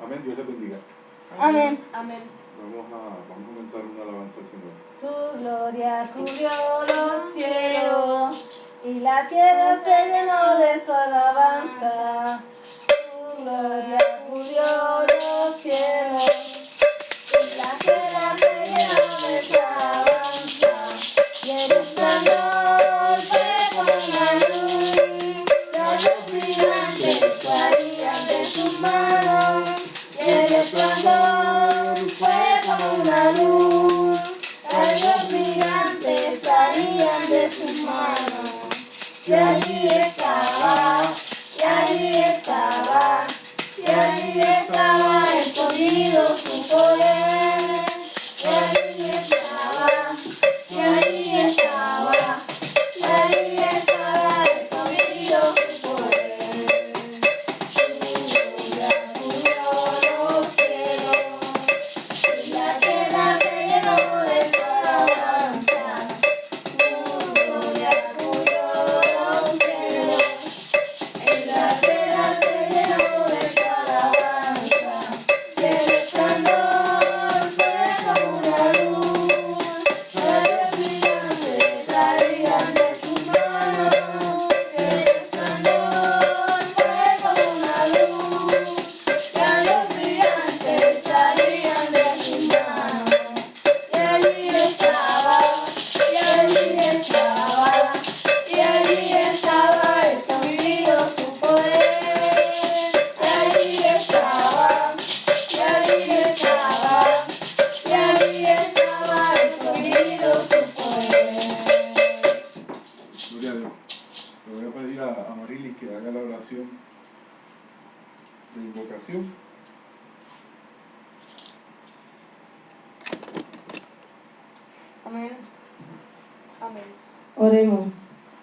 Amén. Dios les bendiga. Amén. Amén. Vamos a cantar una alabanza al Señor. Su gloria cubrió los cielos y la tierra se llenó de su alabanza. Su gloria cubrió los cielos y la tierra se llenó de su alabanza. Y el resplandor fue como una luz, rayos brillantes salían de sus manos. Y el resplandor fue como una luz, rayos brillantes salían de sus manos. Y allí estaba, y allí estaba, y allí estaba escondido su poder. Y allí estaba, y allí estaba, y allí estaba escondido su poder. Su gloria cubrió los cielos y la tierra se llenó de su alabanza. Su gloria cubrió los cielos y la tierra se llenó de su alabanza. Y el resplandor fue como una luz, rayos brillantes salían de sus manos. Y el resplandor fue como una luz, rayos brillantes salían de sus manos. Y allí estaba, y allí estaba, y allí estaba escondido su poder. Y allí estaba, y allí estaba, y allí estaba escondido su poder. Gloria a Dios. Le voy a pedir a Marilis que haga la oración de invocación. Amén. Amén. Oremos.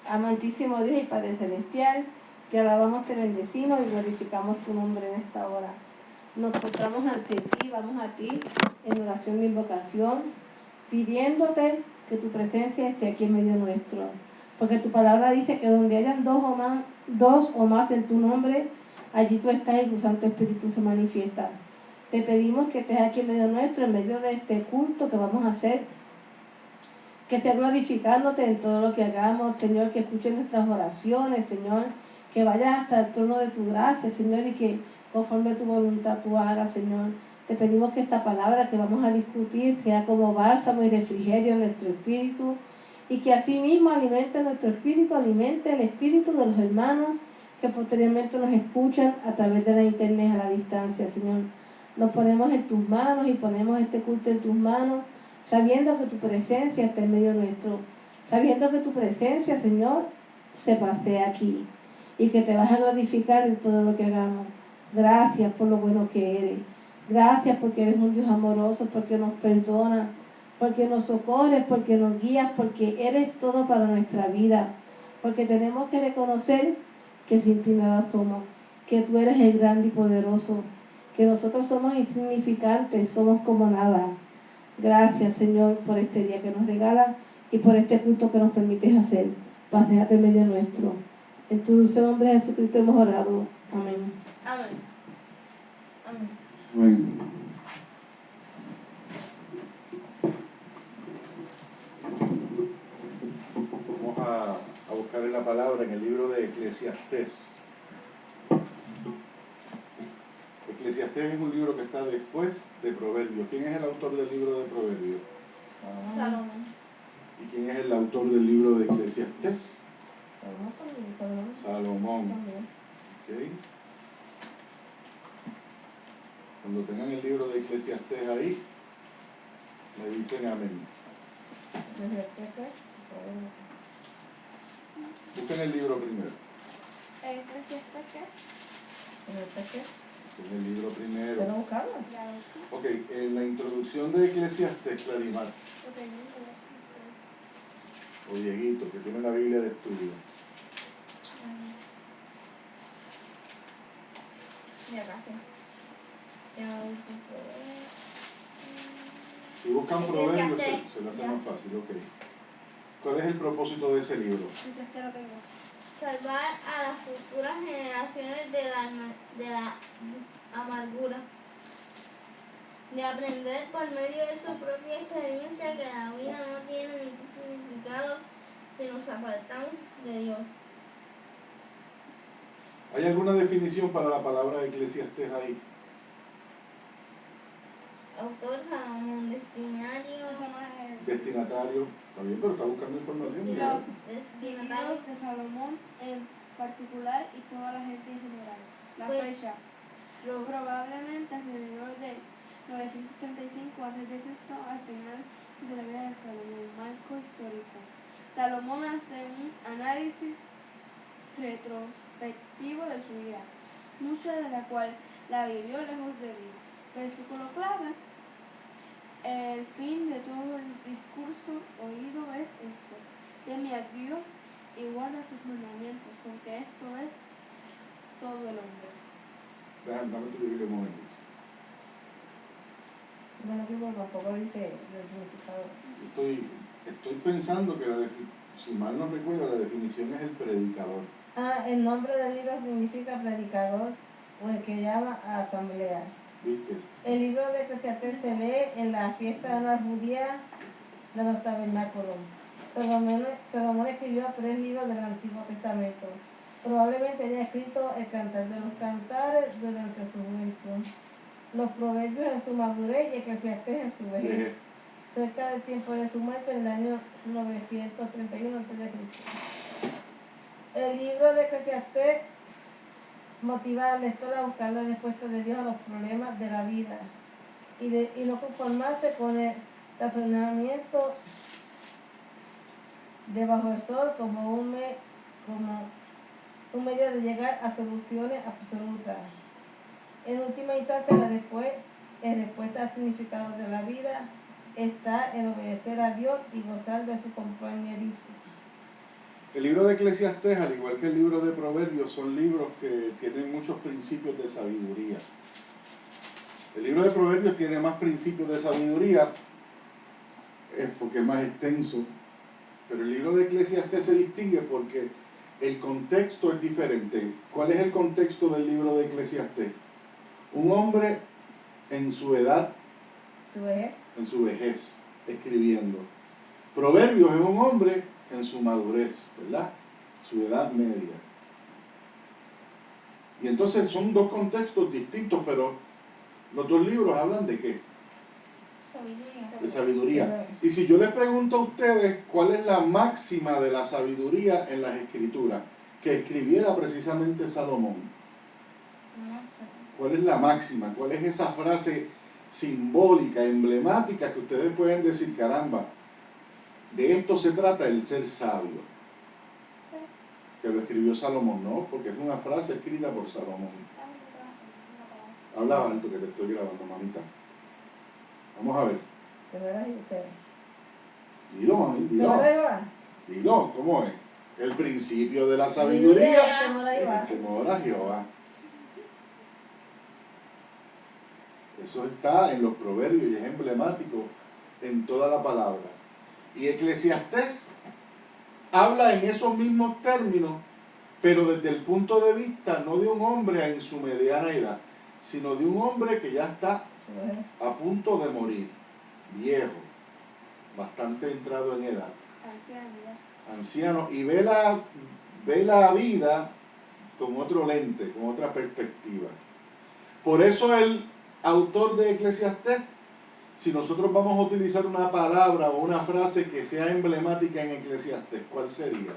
Amantísimo Dios y Padre Celestial, te alabamos, te bendecimos y glorificamos tu nombre en esta hora. Nos postramos ante ti, vamos a ti en oración de invocación, pidiéndote que tu presencia esté aquí en medio nuestro. Porque tu palabra dice que donde hayan dos o más en tu nombre, allí tú estás y tu Santo Espíritu se manifiesta. Te pedimos que estés aquí en medio nuestro, en medio de este culto que vamos a hacer, que sea glorificándote en todo lo que hagamos, Señor, que escuche nuestras oraciones, Señor, que vayas hasta el trono de tu gracia, Señor, y que conforme tu voluntad tú hagas, Señor. Te pedimos que esta palabra que vamos a discutir sea como bálsamo y refrigerio en nuestro espíritu, y que así mismo alimente nuestro espíritu, alimente el espíritu de los hermanos que posteriormente nos escuchan a través de la internet a la distancia, Señor. Nos ponemos en tus manos y ponemos este culto en tus manos, sabiendo que tu presencia está en medio nuestro, sabiendo que tu presencia, Señor, se pasea aquí y que te vas a glorificar en todo lo que hagamos. Gracias por lo bueno que eres. Gracias porque eres un Dios amoroso, porque nos perdona, porque nos socorres, porque nos guías, porque eres todo para nuestra vida. Porque tenemos que reconocer que sin ti nada somos, que tú eres el grande y poderoso, que nosotros somos insignificantes, somos como nada. Gracias, Señor, por este día que nos regalas y por este culto que nos permites hacer. Paséate en medio nuestro. En tu dulce nombre, Jesucristo, hemos orado. Amén. Amén. Amén. Amén. Vamos a buscar en la palabra en el libro de Eclesiastés. Eclesiastés es un libro que está después de Proverbios. ¿Quién es el autor del libro de Proverbios? Salomón. ¿Y quién es el autor del libro de Eclesiastés? Salomón. ¿Okay? Cuando tengan el libro de Eclesiastés ahí, me dicen amén. Busquen el libro primero. ¿Eclesiastés qué? Busquen el libro primero. ¿Puedo buscarlo? Ok, en la introducción de Eclesiastés, Clarimar, o Dieguito, que tiene la Biblia de estudio. Ya casi. Si buscan Proverbios, Eclesiastés. se le hace Ya. más fácil, ok. ¿Cuál es el propósito de ese libro? Eclesiastés lo tengo. Salvar a las futuras generaciones de la amargura de aprender por medio de su propia experiencia que la vida no tiene ningún significado si nos apartamos de Dios. ¿Hay alguna definición para la palabra Eclesiastés ahí? Autor Salomón, destinatario. Eso no es Destinatario, está bien, pero está buscando información. Los ¿verdad? Destinatario. diarios de Salomón en particular y toda la gente en general. La Pues, fecha, probablemente alrededor de 935 a.C. al final de la vida de Salomón. Marco histórico. Salomón hace un análisis retrospectivo de su vida, mucha de la cual la vivió lejos de Dios. Versículo clave. El fin de todo el discurso oído es este: teme a Dios y guarda sus mandamientos, porque esto es todo el hombre. Dame tu Biblia un momento. Bueno, que tampoco dice el significado. Estoy pensando que si mal no recuerdo, la definición es el predicador. El nombre del libro significa predicador o el que llama a asamblea. ¿Viste? El libro de Eclesiastés se lee en la fiesta anual judía de los tabernáculos. Salomón escribió 3 libros del Antiguo Testamento. Probablemente haya escrito el Cantar de los Cantares durante su juventud, los Proverbios en su madurez y Eclesiastés en su vejez, cerca del tiempo de su muerte en el año 931 a.C. El libro de Eclesiastés motiva al lector a buscar la respuesta de Dios a los problemas de la vida y no conformarse con el razonamiento debajo del sol como un medio de llegar a soluciones absolutas. En última instancia, la respuesta al significado de la vida está en obedecer a Dios y gozar de su compañerismo. El libro de Eclesiastés, al igual que el libro de Proverbios, son libros que tienen muchos principios de sabiduría. El libro de Proverbios tiene más principios de sabiduría, porque es más extenso, pero el libro de Eclesiastés se distingue porque el contexto es diferente. ¿Cuál es el contexto del libro de Eclesiastés? Un hombre en su edad, en su vejez, escribiendo. Proverbios es un hombre en su madurez, ¿verdad? Su edad media. Y entonces son dos contextos distintos, pero los dos libros hablan de ¿qué? Sabiduría. De sabiduría. Y si yo les pregunto a ustedes cuál es la máxima de la sabiduría en las Escrituras, que escribiera precisamente Salomón, ¿cuál es la máxima? ¿Cuál es esa frase simbólica, emblemática que ustedes pueden decir, caramba, de esto se trata el ser sabio? Que lo escribió Salomón, no, porque es una frase escrita por Salomón. Habla alto que te estoy grabando, mamita. Vamos a ver. Dilo, mami, dilo. Dilo, ¿cómo es? El principio de la sabiduría es el temor a Jehová. Eso está en los proverbios y es emblemático en toda la palabra. Y Eclesiastés habla en esos mismos términos, pero desde el punto de vista no de un hombre en su mediana edad, sino de un hombre que ya está a punto de morir, viejo, bastante entrado en edad, anciano, y ve la vida con otro lente, con otra perspectiva. Por eso el autor de Eclesiastés, si nosotros vamos a utilizar una palabra o una frase que sea emblemática en Eclesiastés, ¿cuál sería?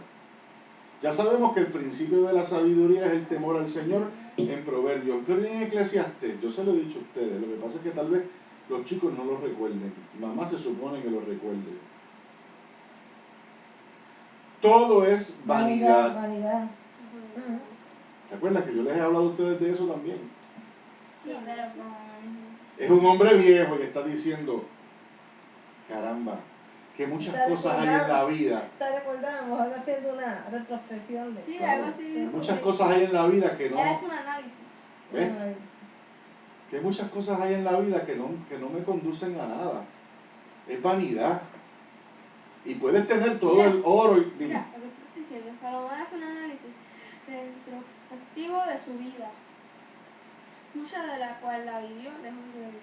Ya sabemos que el principio de la sabiduría es el temor al Señor en Proverbios, pero en Eclesiastés, yo se lo he dicho a ustedes, lo que pasa es que tal vez los chicos no lo recuerden, mamá se supone que lo recuerde. Todo es vanidad. ¿Se acuerdan que yo les he hablado a ustedes de eso también? Sí, pero con... Es un hombre viejo y está diciendo, caramba, que muchas cosas hay en la vida. Te recordamos, ahora haciendo una retrospección de... Sí, Claro, algo así. muchas cosas hay en la vida que no... Es un análisis. ¿Ves? Que muchas cosas hay en la vida que no me conducen a nada. Es vanidad. Y puedes tener todo el oro y... Mira, lo que estoy diciendo, Salomón hace un análisis retrospectivo de su vida, mucha de la cual la vivió lejos de Dios.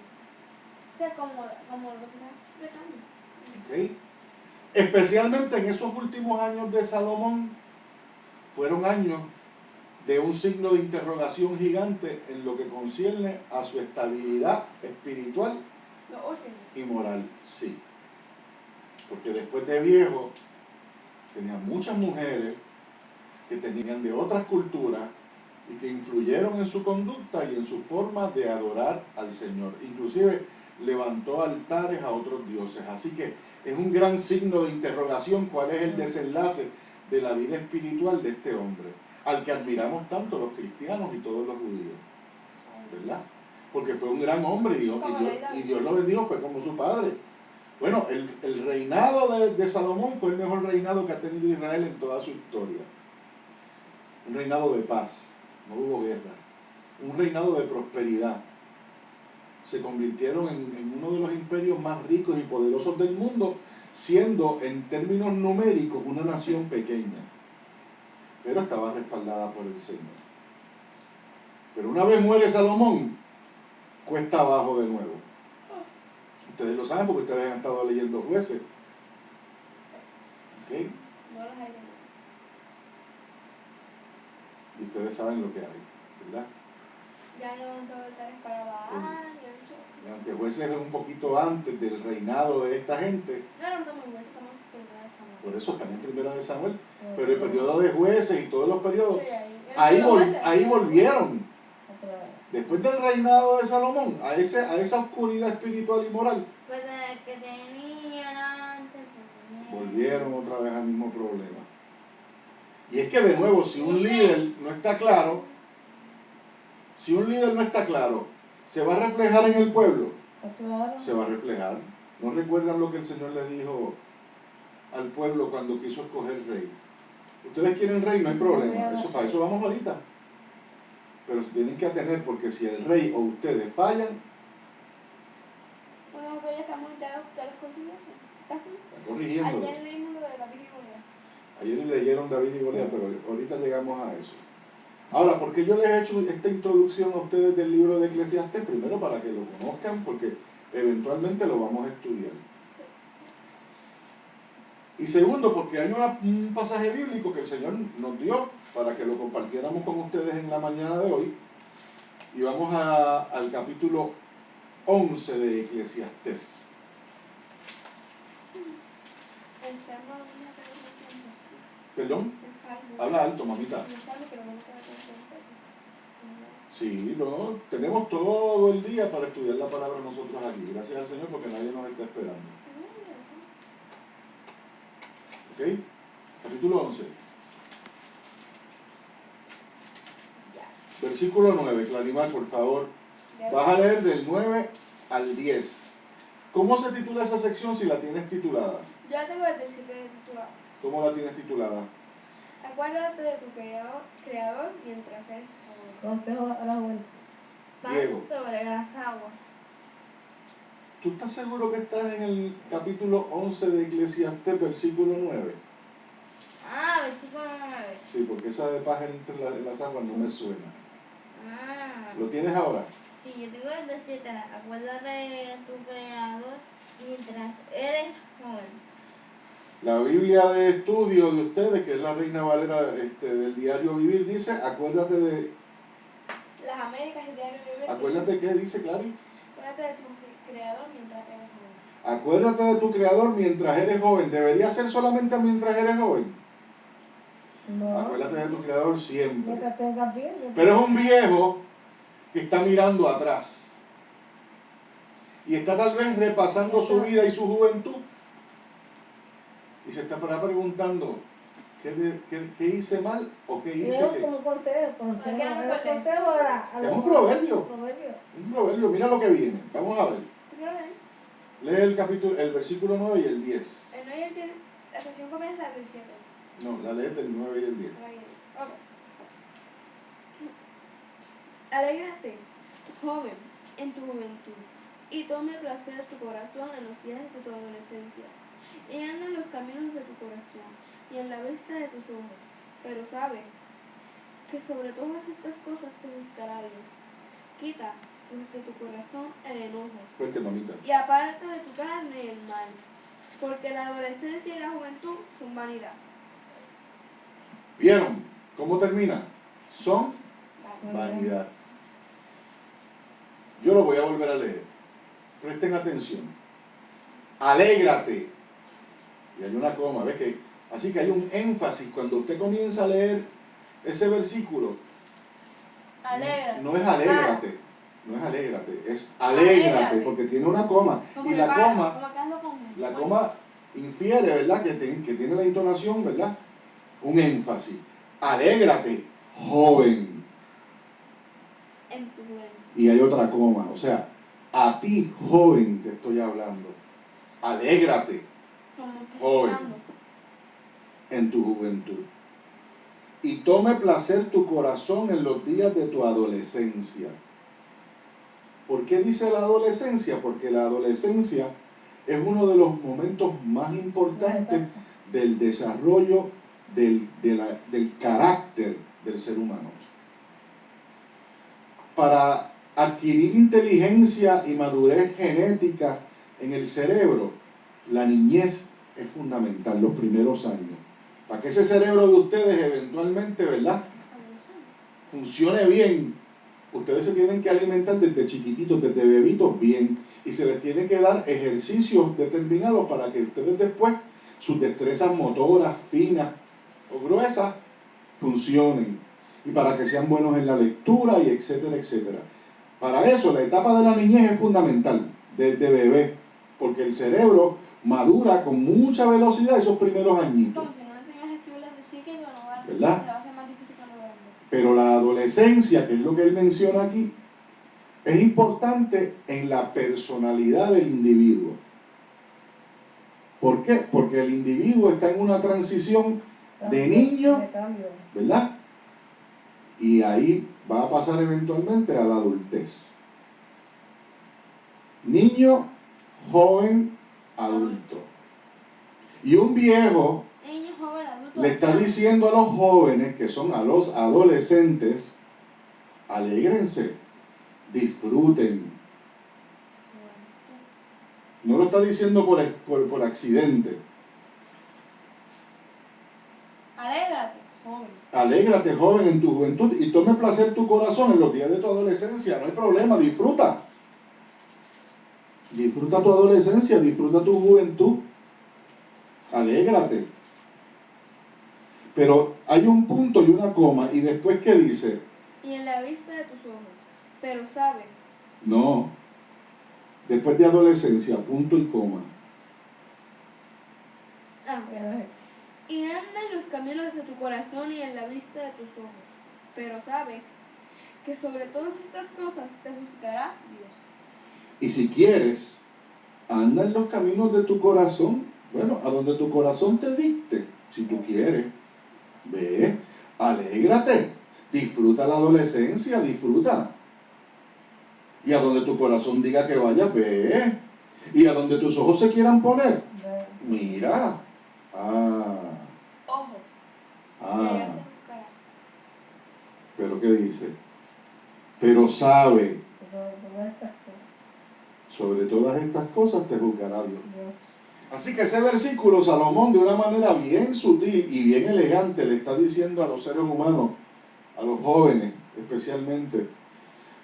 sea, como lo que estás explicando. ¿Ok? Especialmente en esos últimos años de Salomón, fueron años de un signo de interrogación gigante en lo que concierne a su estabilidad espiritual Lo último. y moral, sí. Porque después de viejo, tenía muchas mujeres que tenían de otras culturas y que influyeron en su conducta y en su forma de adorar al Señor. Inclusive levantó altares a otros dioses. Así que es un gran signo de interrogación cuál es el desenlace de la vida espiritual de este hombre, al que admiramos tanto los cristianos y todos los judíos, ¿verdad? Porque fue un gran hombre y Dios lo bendijo, fue como su padre. Bueno, el reinado de Salomón fue el mejor reinado que ha tenido Israel en toda su historia. Un reinado de paz, no hubo guerra. Un reinado de prosperidad. Se convirtieron en uno de los imperios más ricos y poderosos del mundo, siendo en términos numéricos una nación pequeña. Pero estaba respaldada por el Señor. Pero una vez muere Salomón, cuesta abajo de nuevo. Ustedes lo saben porque ustedes han estado leyendo Jueces. ¿Ok? No los hay de Y ustedes saben lo que hay, ¿verdad? ya no todo altares para Baal, Y aunque Jueces es un poquito antes del reinado de esta gente, no estamos en Jueces, estamos en Primera de Samuel. por eso están en Primera de Samuel, pero el periodo de Jueces y todos los periodos, Sí, ahí volvieron. Después del reinado de Salomón, a esa oscuridad espiritual y moral, Pues el que tenían antes. volvieron otra vez al mismo problema. Y es que de nuevo, si un líder no está claro, ¿se va a reflejar en el pueblo? Se va a reflejar. ¿No recuerdan lo que el Señor le dijo al pueblo cuando quiso escoger rey? Ustedes quieren rey, no hay problema, para eso vamos ahorita. Pero se tienen que atener porque si el rey o ustedes fallan, Bueno, que ya estamos ya los corrigidos. está corrigiendo. Ayer leímos lo de David y Goliat. Ayer leyeron David y Goliat, pero ahorita llegamos a eso. Ahora, ¿por qué yo les he hecho esta introducción a ustedes del libro de Eclesiastés? Primero, para que lo conozcan, porque eventualmente lo vamos a estudiar. Y segundo, porque hay un pasaje bíblico que el Señor nos dio para que lo compartiéramos con ustedes en la mañana de hoy. Y vamos al capítulo 11 de Eclesiastés. El Salmo, una ¿Perdón? Habla alto, mamita. Sí, no, tenemos todo el día para estudiar la palabra nosotros aquí. Gracias al Señor porque nadie nos está esperando. ¿Ok? Capítulo 11. Versículo 9. Clarimar, por favor. Vas a leer del 9 al 10. ¿Cómo se titula esa sección si la tienes titulada? Yo tengo el versículo titulado. ¿Cómo la tienes titulada? Acuérdate de tu creador mientras eres joven. Consejo a la vuelta. Diego. Van sobre las aguas. ¿Tú estás seguro que estás en el capítulo 11 de Eclesiastés, versículo 9? Ah, versículo 9. Sí, porque esa de paz entre las aguas no me suena. Ah. ¿Lo tienes ahora? Sí, yo tengo el de 7. Acuérdate de tu creador mientras eres joven. La Biblia de estudio de ustedes, que es la Reina Valera del Diario Vivir, dice, acuérdate de... Las Américas y Diario Vivir. ¿Acuérdate qué dice, Clary? Acuérdate de tu creador mientras eres joven. Acuérdate de tu creador mientras eres joven. ¿Debería ser solamente mientras eres joven? No. Acuérdate de tu creador siempre. Mientras tengas bien. Pero es un viejo que está mirando atrás. Y está tal vez repasando su vida y su juventud. Y se está preguntando, ¿qué hice mal o qué hice qué? Como consejo. consejo Era, Es un proverbio. Un proverbio. Mira lo que viene. Vamos a ver. ¿Tú qué lo lees? Lee el versículo 9 y el 10. El 9 y el 10, la sesión comienza del 7. No, la lees del 9 y el 10. Ok. Alégrate, joven, en tu juventud, y tome placer tu corazón en los días de tu adolescencia, y anda en los caminos de tu corazón, y en la vista de tus ojos. Pero sabe que sobre todas estas cosas te juzgará Dios. Quita pues, de tu corazón el enojo. Fuerte, mamita. Y aparta de tu carne el mal, porque la adolescencia y la juventud son vanidad. ¿Vieron cómo termina? Son vanidad. Yo lo voy a volver a leer. Presten atención. Alégrate. Y hay una coma, ¿ves que? Así que hay un énfasis cuando usted comienza a leer ese versículo. Alégrate. No es alégrate, no es alégrate, es alégrate, porque tiene una coma. Como Y que la para, coma, como que hazlo con- la coma infiere, ¿verdad? Que tiene la entonación, ¿verdad? Un énfasis. Alégrate, joven. en tu juventud. Y hay otra coma, o sea, a ti, joven, te estoy hablando. Alégrate Como que Joven. cesando. en tu juventud. Y tome placer tu corazón en los días de tu adolescencia. ¿Por qué dice la adolescencia? Porque la adolescencia es uno de los momentos más importantes del desarrollo del carácter del ser humano. Para adquirir inteligencia y madurez genética en el cerebro, la niñez es fundamental, los primeros años. Para que ese cerebro de ustedes eventualmente, ¿verdad?, funcione bien, ustedes se tienen que alimentar desde chiquititos, desde bebitos bien, y se les tiene que dar ejercicios determinados para que ustedes después, sus destrezas motoras, finas o gruesas, funcionen, y para que sean buenos en la lectura, y etcétera, etcétera. Para eso, la etapa de la niñez es fundamental, desde bebé, porque el cerebro madura con mucha velocidad esos primeros añitos. Como si no enseñas a escribir desde chiquito, no va, ¿Verdad? te va a ser más difícil cuando grande. Pero la adolescencia, que es lo que él menciona aquí, es importante en la personalidad del individuo. ¿Por qué? Porque el individuo está en una transición de niño, ¿verdad? Y ahí va a pasar eventualmente a la adultez. Niño, joven, adulto. Y un viejo Niño, joven, adulto, le está anciano. diciendo a los jóvenes, que son a los adolescentes, alégrense, disfruten. No lo está diciendo por accidente. Alégrate, joven. Alégrate, joven, en tu juventud, y tome placer tu corazón en los días de tu adolescencia. No hay problema, disfruta. Disfruta tu adolescencia, disfruta tu juventud. Alégrate. Pero hay un punto y una coma, y después, ¿qué dice? Y en la vista de tus ojos. Pero sabe, No. Después de adolescencia, punto y coma. y anda en los caminos de tu corazón y en la vista de tus ojos. Pero sabe que sobre todas estas cosas te juzgará Dios. Y si quieres, anda en los caminos de tu corazón. Bueno, a donde tu corazón te dicte, si tú quieres. Ve, alégrate, disfruta la adolescencia, disfruta. Y a donde tu corazón diga que vayas, ve. Y a donde tus ojos se quieran poner, mira. Ojo, y allá te juzgará. Pero ¿qué dice? Pero sabe, sobre todas estas cosas te juzgará Dios. Así que ese versículo, Salomón, de una manera bien sutil y bien elegante, le está diciendo a los seres humanos, a los jóvenes especialmente,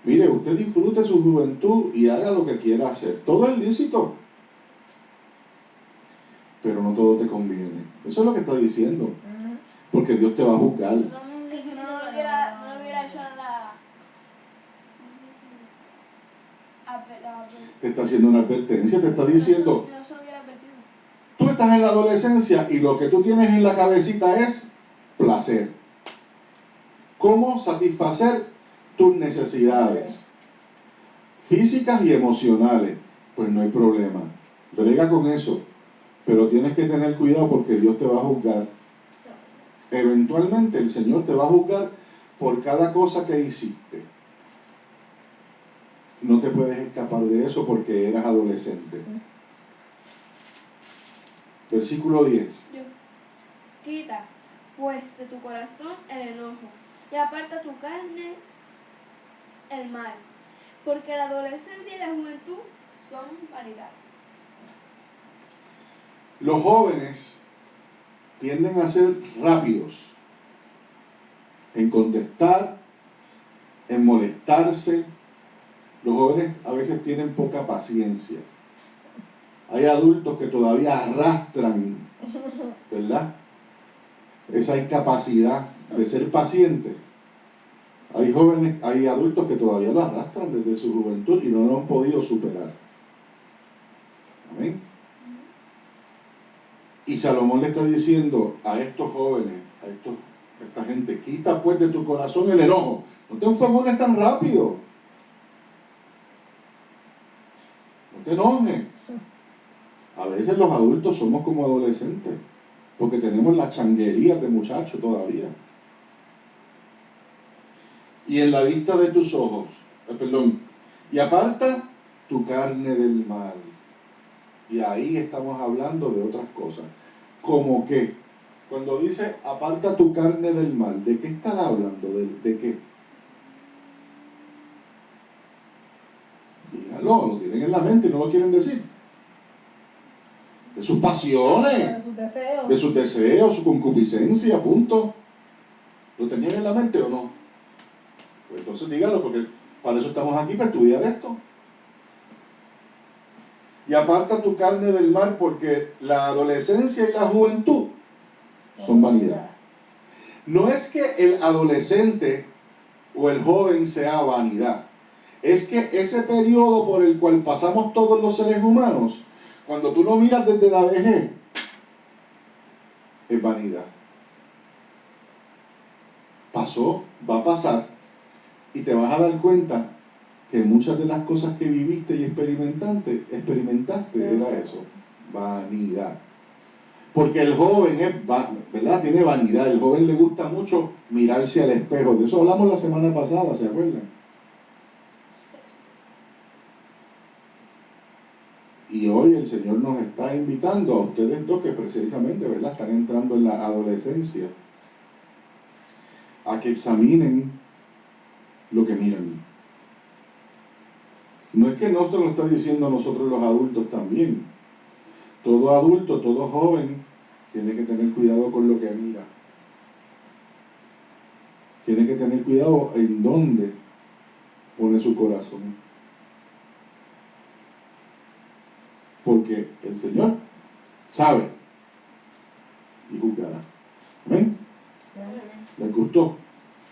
mire, usted disfrute su juventud y haga lo que quiera hacer. Todo es lícito, pero no todo te conviene. Eso es lo que está diciendo, porque Dios te va a juzgar. Que si no lo hubiera hecho la Te está haciendo una advertencia, te está diciendo, yo se lo hubiera advertido. tú estás en la adolescencia y lo que tú tienes en la cabecita es placer. ¿Cómo satisfacer tus necesidades físicas y emocionales? Pues no hay problema. Brega con eso. Pero tienes que tener cuidado porque Dios te va a juzgar. Eventualmente el Señor te va a juzgar por cada cosa que hiciste. No te puedes escapar de eso porque eras adolescente. Versículo 10. Quita, pues, de tu corazón el enojo, y aparta tu carne el mal, porque la adolescencia y la juventud son vanidad. Los jóvenes tienden a ser rápidos en contestar, en molestarse. Los jóvenes a veces tienen poca paciencia. Hay adultos que todavía arrastran, ¿verdad?, esa incapacidad de ser paciente. Hay adultos que todavía lo arrastran desde su juventud y no lo han podido superar. Amén. Y Salomón le está diciendo a estos jóvenes, a esta gente, quita pues de tu corazón el enojo. No te enfogones tan rápido. No te enojes. A veces los adultos somos como adolescentes, porque tenemos la changuería de muchachos todavía. Y en la vista de tus ojos, y aparta tu carne del mal. Y ahí estamos hablando de otras cosas. ¿Cómo qué? Cuando dice aparta tu carne del mal, ¿de qué están hablando? ¿De qué? Díganlo, lo tienen en la mente y no lo quieren decir. De sus pasiones, de sus deseos, su concupiscencia, punto. ¿Lo tenían en la mente o no? Pues entonces díganlo, porque para eso estamos aquí, para estudiar esto. Y aparta tu carne del mal, porque la adolescencia y la juventud son vanidad. No es que el adolescente o el joven sea vanidad. Es que ese periodo por el cual pasamos todos los seres humanos, cuando tú lo miras desde la vejez, es vanidad. Pasó, va a pasar, y te vas a dar cuenta que muchas de las cosas que viviste y experimentaste era eso, vanidad. Porque el joven ¿verdad?, tiene vanidad. El joven le gusta mucho mirarse al espejo. De eso hablamos la semana pasada, ¿se acuerdan? Y hoy el Señor nos está invitando a ustedes dos que precisamente, ¿verdad?, están entrando en la adolescencia, a que examinen lo que miran. No es que nosotros lo está diciendo a nosotros los adultos también. Todo adulto, todo joven tiene que tener cuidado con lo que mira. Tiene que tener cuidado en dónde pone su corazón. Porque el Señor sabe y juzgará. ¿Amén? ¿Les gustó?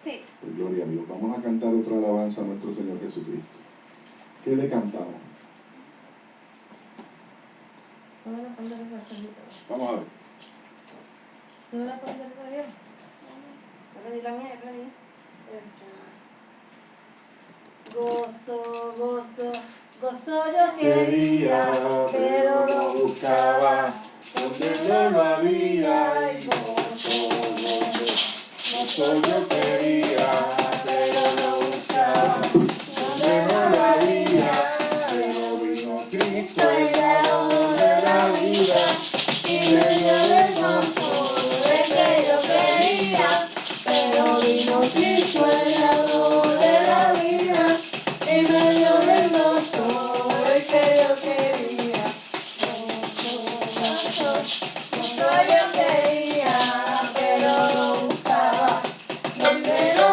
Sí. Pues gloria a Dios. Vamos a cantar otra alabanza a nuestro Señor Jesucristo. ¿Qué le cantamos? Vamos a ver. Gozo, gozo, gozo yo quería, pero lo buscaba donde no lo había. Y gozo, gozo, gozo yo quería, pero lo buscaba donde no lo había. Pero vino Cristo el dador de la vida y me dio el gozo de que yo quería. Pero vino Cristo el dador de la vida y me dio el gozo de que yo quería. Gozo yo quería, pero lo buscaba donde no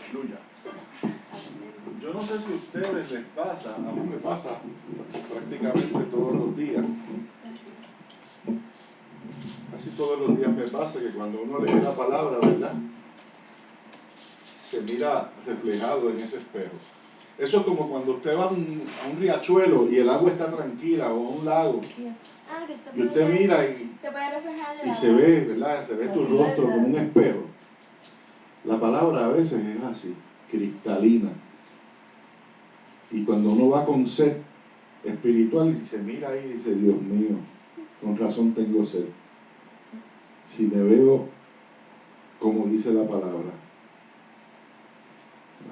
Aleluya. Yo no sé si a ustedes les pasa, a mí me pasa prácticamente todos los días. Casi todos los días me pasa que cuando uno lee la palabra, ¿verdad?, se mira reflejado en ese espejo. Eso es como cuando usted va a un riachuelo y el agua está tranquila, o a un lago, y usted mira y se ve, ¿verdad?, se ve tu rostro como un espejo. La palabra a veces es así, cristalina. Y cuando uno va con sed espiritual y se mira ahí y dice, Dios mío, con razón tengo sed. Si me veo como dice la palabra.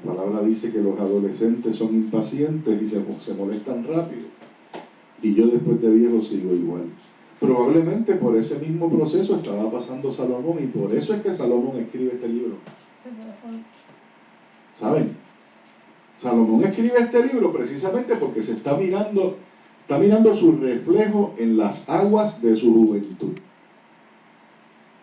La palabra dice que los adolescentes son impacientes y se molestan rápido. Y yo después de viejo sigo igual. Probablemente por ese mismo proceso estaba pasando Salomón, y por eso es que Salomón escribe este libro. ¿Saben? Salomón escribe este libro precisamente porque se está mirando su reflejo en las aguas de su juventud.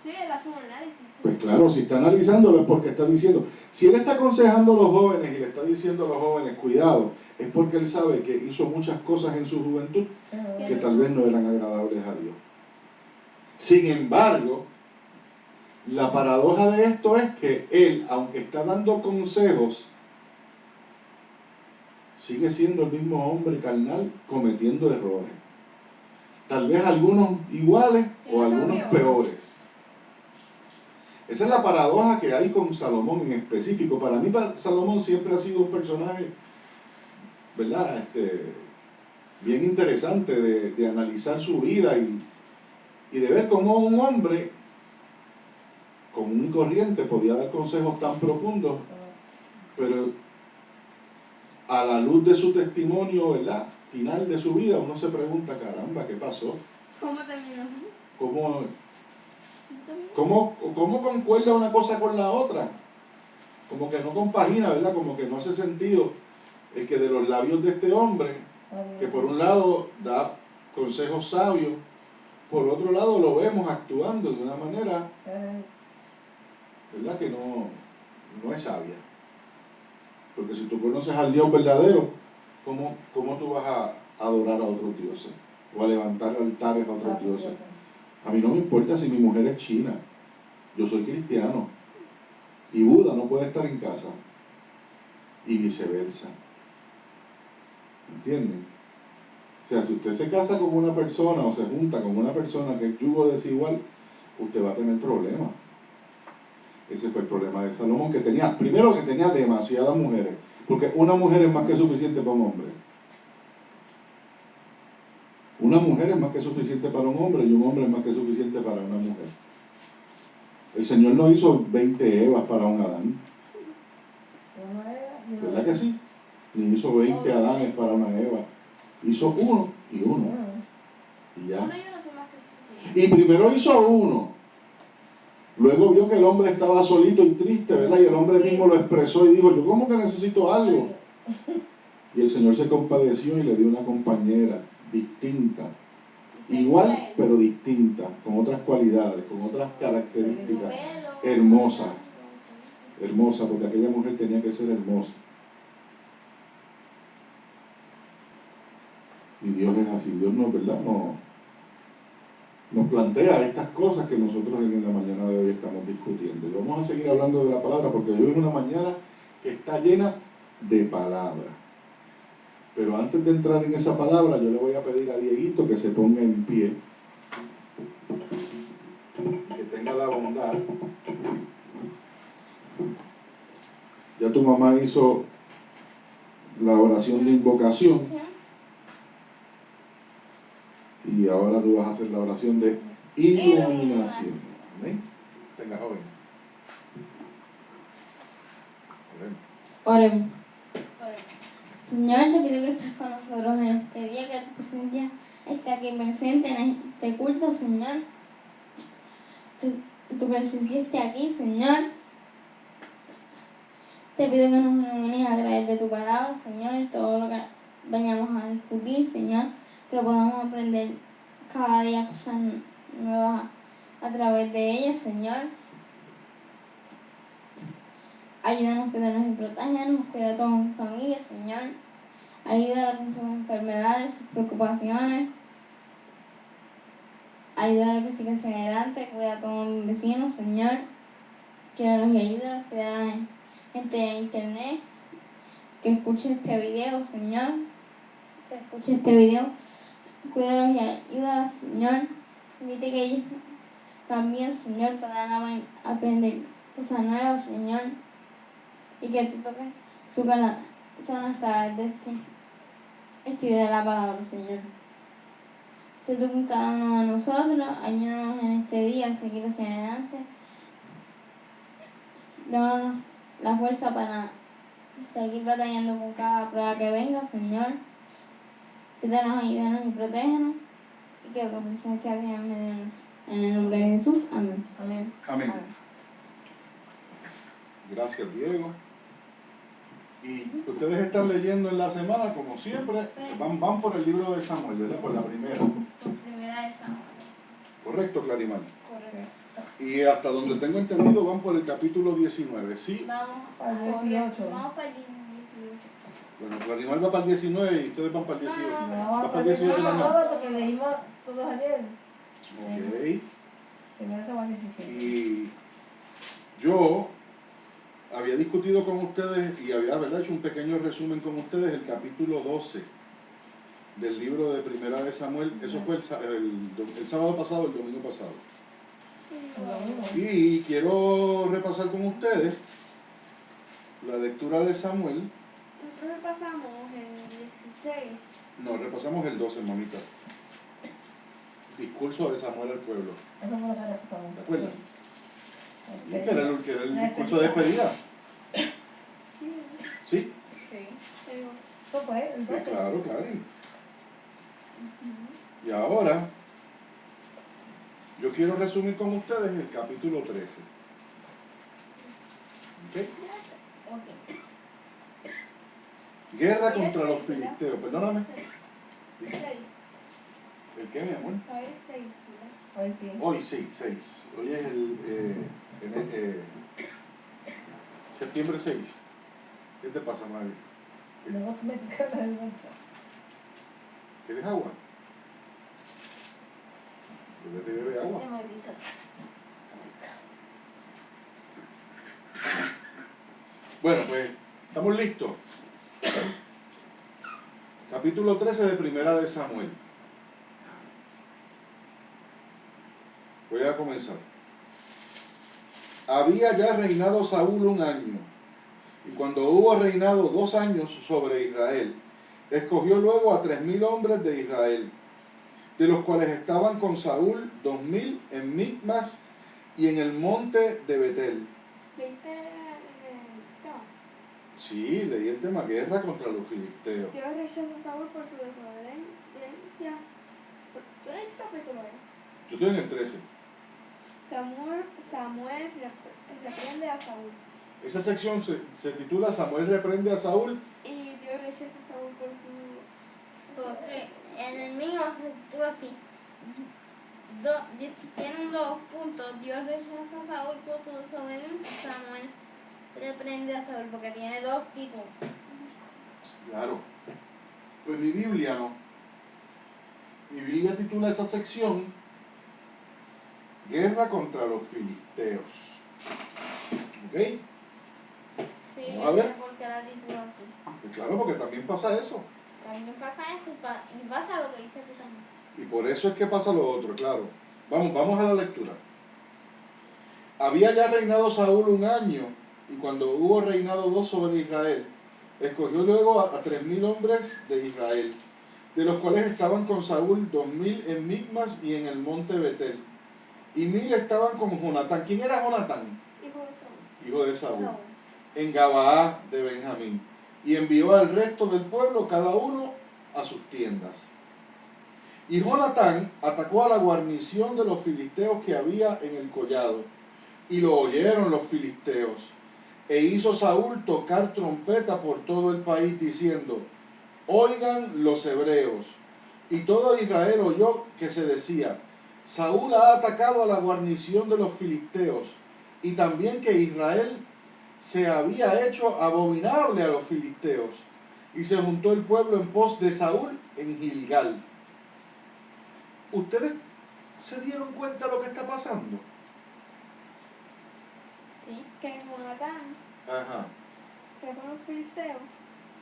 Sí, él hace un análisis. Pues claro, si está analizándolo es porque está diciendo, si él está aconsejando a los jóvenes y le está diciendo a los jóvenes, cuidado, es porque él sabe que hizo muchas cosas en su juventud que tal vez no eran agradables a Dios. Sin embargo, la paradoja de esto es que él, aunque está dando consejos, sigue siendo el mismo hombre carnal cometiendo errores. Tal vez algunos iguales o algunos peores. Esa es la paradoja que hay con Salomón en específico. Para mí Salomón siempre ha sido un personaje, ¿verdad?, bien interesante de analizar su vida y de ver cómo un hombre común y corriente podía dar consejos tan profundos, pero a la luz de su testimonio, ¿verdad?, final de su vida, uno se pregunta, caramba, ¿qué pasó? ¿Cómo terminó? ¿Cómo concuerda una cosa con la otra? Como que no compagina, ¿verdad? Como que no hace sentido el que de los labios de este hombre, que por un lado da consejos sabios, por otro lado lo vemos actuando de una manera, ¿verdad?, que no es sabia. Porque si tú conoces al Dios verdadero, ¿cómo tú vas a adorar a otros dioses? O a levantar altares a otros dioses. A mí no me importa si mi mujer es china. Yo soy cristiano. Y Buda no puede estar en casa. Y viceversa. ¿Entienden? O sea, si usted se casa con una persona o se junta con una persona que es yugo desigual, usted va a tener problemas. Ese fue el problema de Salomón, primero que tenía demasiadas mujeres, porque una mujer es más que suficiente para un hombre. Una mujer es más que suficiente para un hombre y un hombre es más que suficiente para una mujer. El Señor no hizo 20 Evas para un Adán. ¿Verdad que sí? Ni hizo 20 Adanes para una Eva. Hizo uno y uno. Y ya. Y primero hizo uno. Luego vio que el hombre estaba solito y triste, ¿verdad? Y el hombre mismo lo expresó y dijo, yo como que necesito algo. Y el Señor se compadeció y le dio una compañera distinta. Igual, pero distinta, con otras cualidades, con otras características. Hermosa. Hermosa, porque aquella mujer tenía que ser hermosa. Y Dios es así. Dios no, ¿verdad? Nos plantea estas cosas que nosotros en la mañana de hoy estamos discutiendo. Y vamos a seguir hablando de la palabra, porque hoy es una mañana que está llena de palabra. Pero antes de entrar en esa palabra, yo le voy a pedir a Dieguito que se ponga en pie, que tenga la bondad. Ya tu mamá hizo la oración de invocación y ahora tú vas a hacer la oración de iluminación. Amén. Venga, joven. Oremos. Señor, te pido que estés con nosotros en este día, que tu presencia esté aquí presente en este culto, Señor. Que tu presencia esté aquí, Señor. Te pido que nos ilumines a través de tu palabra, Señor, y todo lo que vayamos a discutir, Señor, que podamos aprender cada día cosas nuevas a través de ella, Señor. Ayúdanos, cuídanos y protégenos, cuida a toda mi familia, Señor. Ayúdanos con sus enfermedades, sus preocupaciones. Ayúdanos a que siga hacia adelante, cuida a todos mis vecinos, Señor. Cuídanos y ayúdanos, cuida a la gente de internet que escuche este video, Señor. Que escuche este video. Cuídanos y ayúdanos, Señor. Permite que ellos también, Señor, puedan aprender cosas nuevas, Señor. Y que tú toques su corazón hasta de este estudio de la palabra, Señor. Tú con cada uno de nosotros, ayúdanos en este día a seguir hacia adelante. Danos la fuerza para seguir batallando con cada prueba que venga, Señor. Cuídanos, ayúdanos y protégenos. Y que tu presencia sea en medio de nosotros. En el nombre de Jesús, amén. Amén. Amén. Gracias, Diego. Y ustedes están leyendo en la semana, como siempre, van por el libro de Samuel, ¿verdad? Por la primera. Por primera de Samuel. Correcto, Clarimar. Correcto. Y hasta donde tengo entendido van por el capítulo 19, ¿sí? Vamos Al 18. Vamos para el 18. Bueno, Clarimar va para el 19 y ustedes van para el 18. No, Va para el 18 también. no, porque leímos todos ayer. Ok. Primero estaba 17. Y yo había discutido con ustedes y había, ¿verdad?, hecho un pequeño resumen con ustedes el capítulo 12 del libro de Primera de Samuel. Eso fue el sábado pasado, el domingo pasado. Y quiero repasar con ustedes la lectura de Samuel. Nosotros repasamos el 16. No, repasamos el 12, mamita. Discurso de Samuel al pueblo. Eso fue lo que repasamos. ¿De acuerdo? Que era el discurso de despedida. ¿Sí? Sí. Eso fue el Sí, 12. claro. Y ahora, yo quiero resumir con ustedes el capítulo 13. ¿Ok? Guerra contra los filisteos. Perdóname. 6. ¿El qué, mi amor? Hoy es 6, ¿verdad? Hoy sí. Hoy sí, 6. Hoy es septiembre 6. ¿Qué te pasa, Mavi? Luego me pica la vuelta. ¿Quieres agua? Bebe agua. Ya me pica. Bueno, pues, ¿estamos listos? Capítulo 13 de Primera de Samuel. Voy a comenzar. Había ya reinado Saúl 1 año, y cuando hubo reinado 2 años sobre Israel, escogió luego a 3,000 hombres de Israel, de los cuales estaban con Saúl 2,000 en Micmas y en el monte de Betel. ¿Leíste el tema? Sí, leí el tema, guerra contra los filisteos. Dios rechaza a Saúl por su desobediencia. ¿Tú lees el capítulo ahí? Yo estoy en el 13. Samuel reprende a Saúl. Esa sección se titula Samuel reprende a Saúl. Y Dios rechaza a Saúl por su... Porque en el mío se titula así. Tienen 2 puntos. Dios rechaza a Saúl por su desobediencia. Samuel reprende a Saúl porque tiene 2 títulos. Claro. Pues mi Biblia no. Mi Biblia titula esa sección Guerra contra los filisteos. ¿Ok? Sí, Vamos a ver. yo sé por qué la titula así. Pues claro, porque también pasa eso. También pasa eso y pasa lo que dice tú también. Y por eso es que pasa lo otro, claro. Vamos a la lectura. Había ya reinado Saúl 1 año, y cuando hubo reinado 2 sobre Israel, escogió luego a 3,000 hombres de Israel, de los cuales estaban con Saúl 2,000 en Micmas y en el monte Betel, y 1,000 estaban con Jonatán. ¿Quién era Jonatán? Hijo de Saúl. Hijo de Saúl. En Gabaá de Benjamín, y envió al resto del pueblo, cada uno a sus tiendas. Y Jonatán atacó a la guarnición de los filisteos que había en el collado, y lo oyeron los filisteos. E hizo Saúl tocar trompeta por todo el país, diciendo: oigan los hebreos. Y todo Israel oyó que se decía: Saúl ha atacado a la guarnición de los filisteos, y también que Israel se había hecho abominable a los filisteos, y se juntó el pueblo en pos de Saúl en Gilgal. ¿Ustedes se dieron cuenta de lo que está pasando? Sí. Que Jonatán Ajá, se fue a los filisteos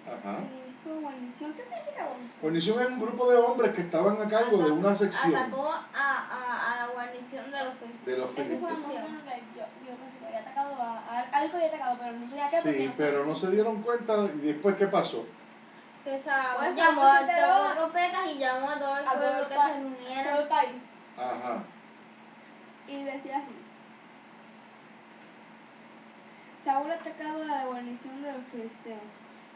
ajá. y hizo guarnición. ¿Qué significa guarnición? Guarnición es un grupo de hombres que estaban a cargo de una sección Atacó a la guarnición de los filisteos. de los Eso fue filisteos. más o menos que yo pensé que había atacado algo había atacado, pero no sabía qué. porque Sí, no pero sabía. no se dieron cuenta. ¿Y después qué pasó? Que Saúl Pues, llamó Saúl a se todas enteró. trompetas y llamó a todo el A todo pueblo el que pa- se todo uniera. el país. Ajá. Y decía así: Saúl ha atacado a la guarnición de los filisteos,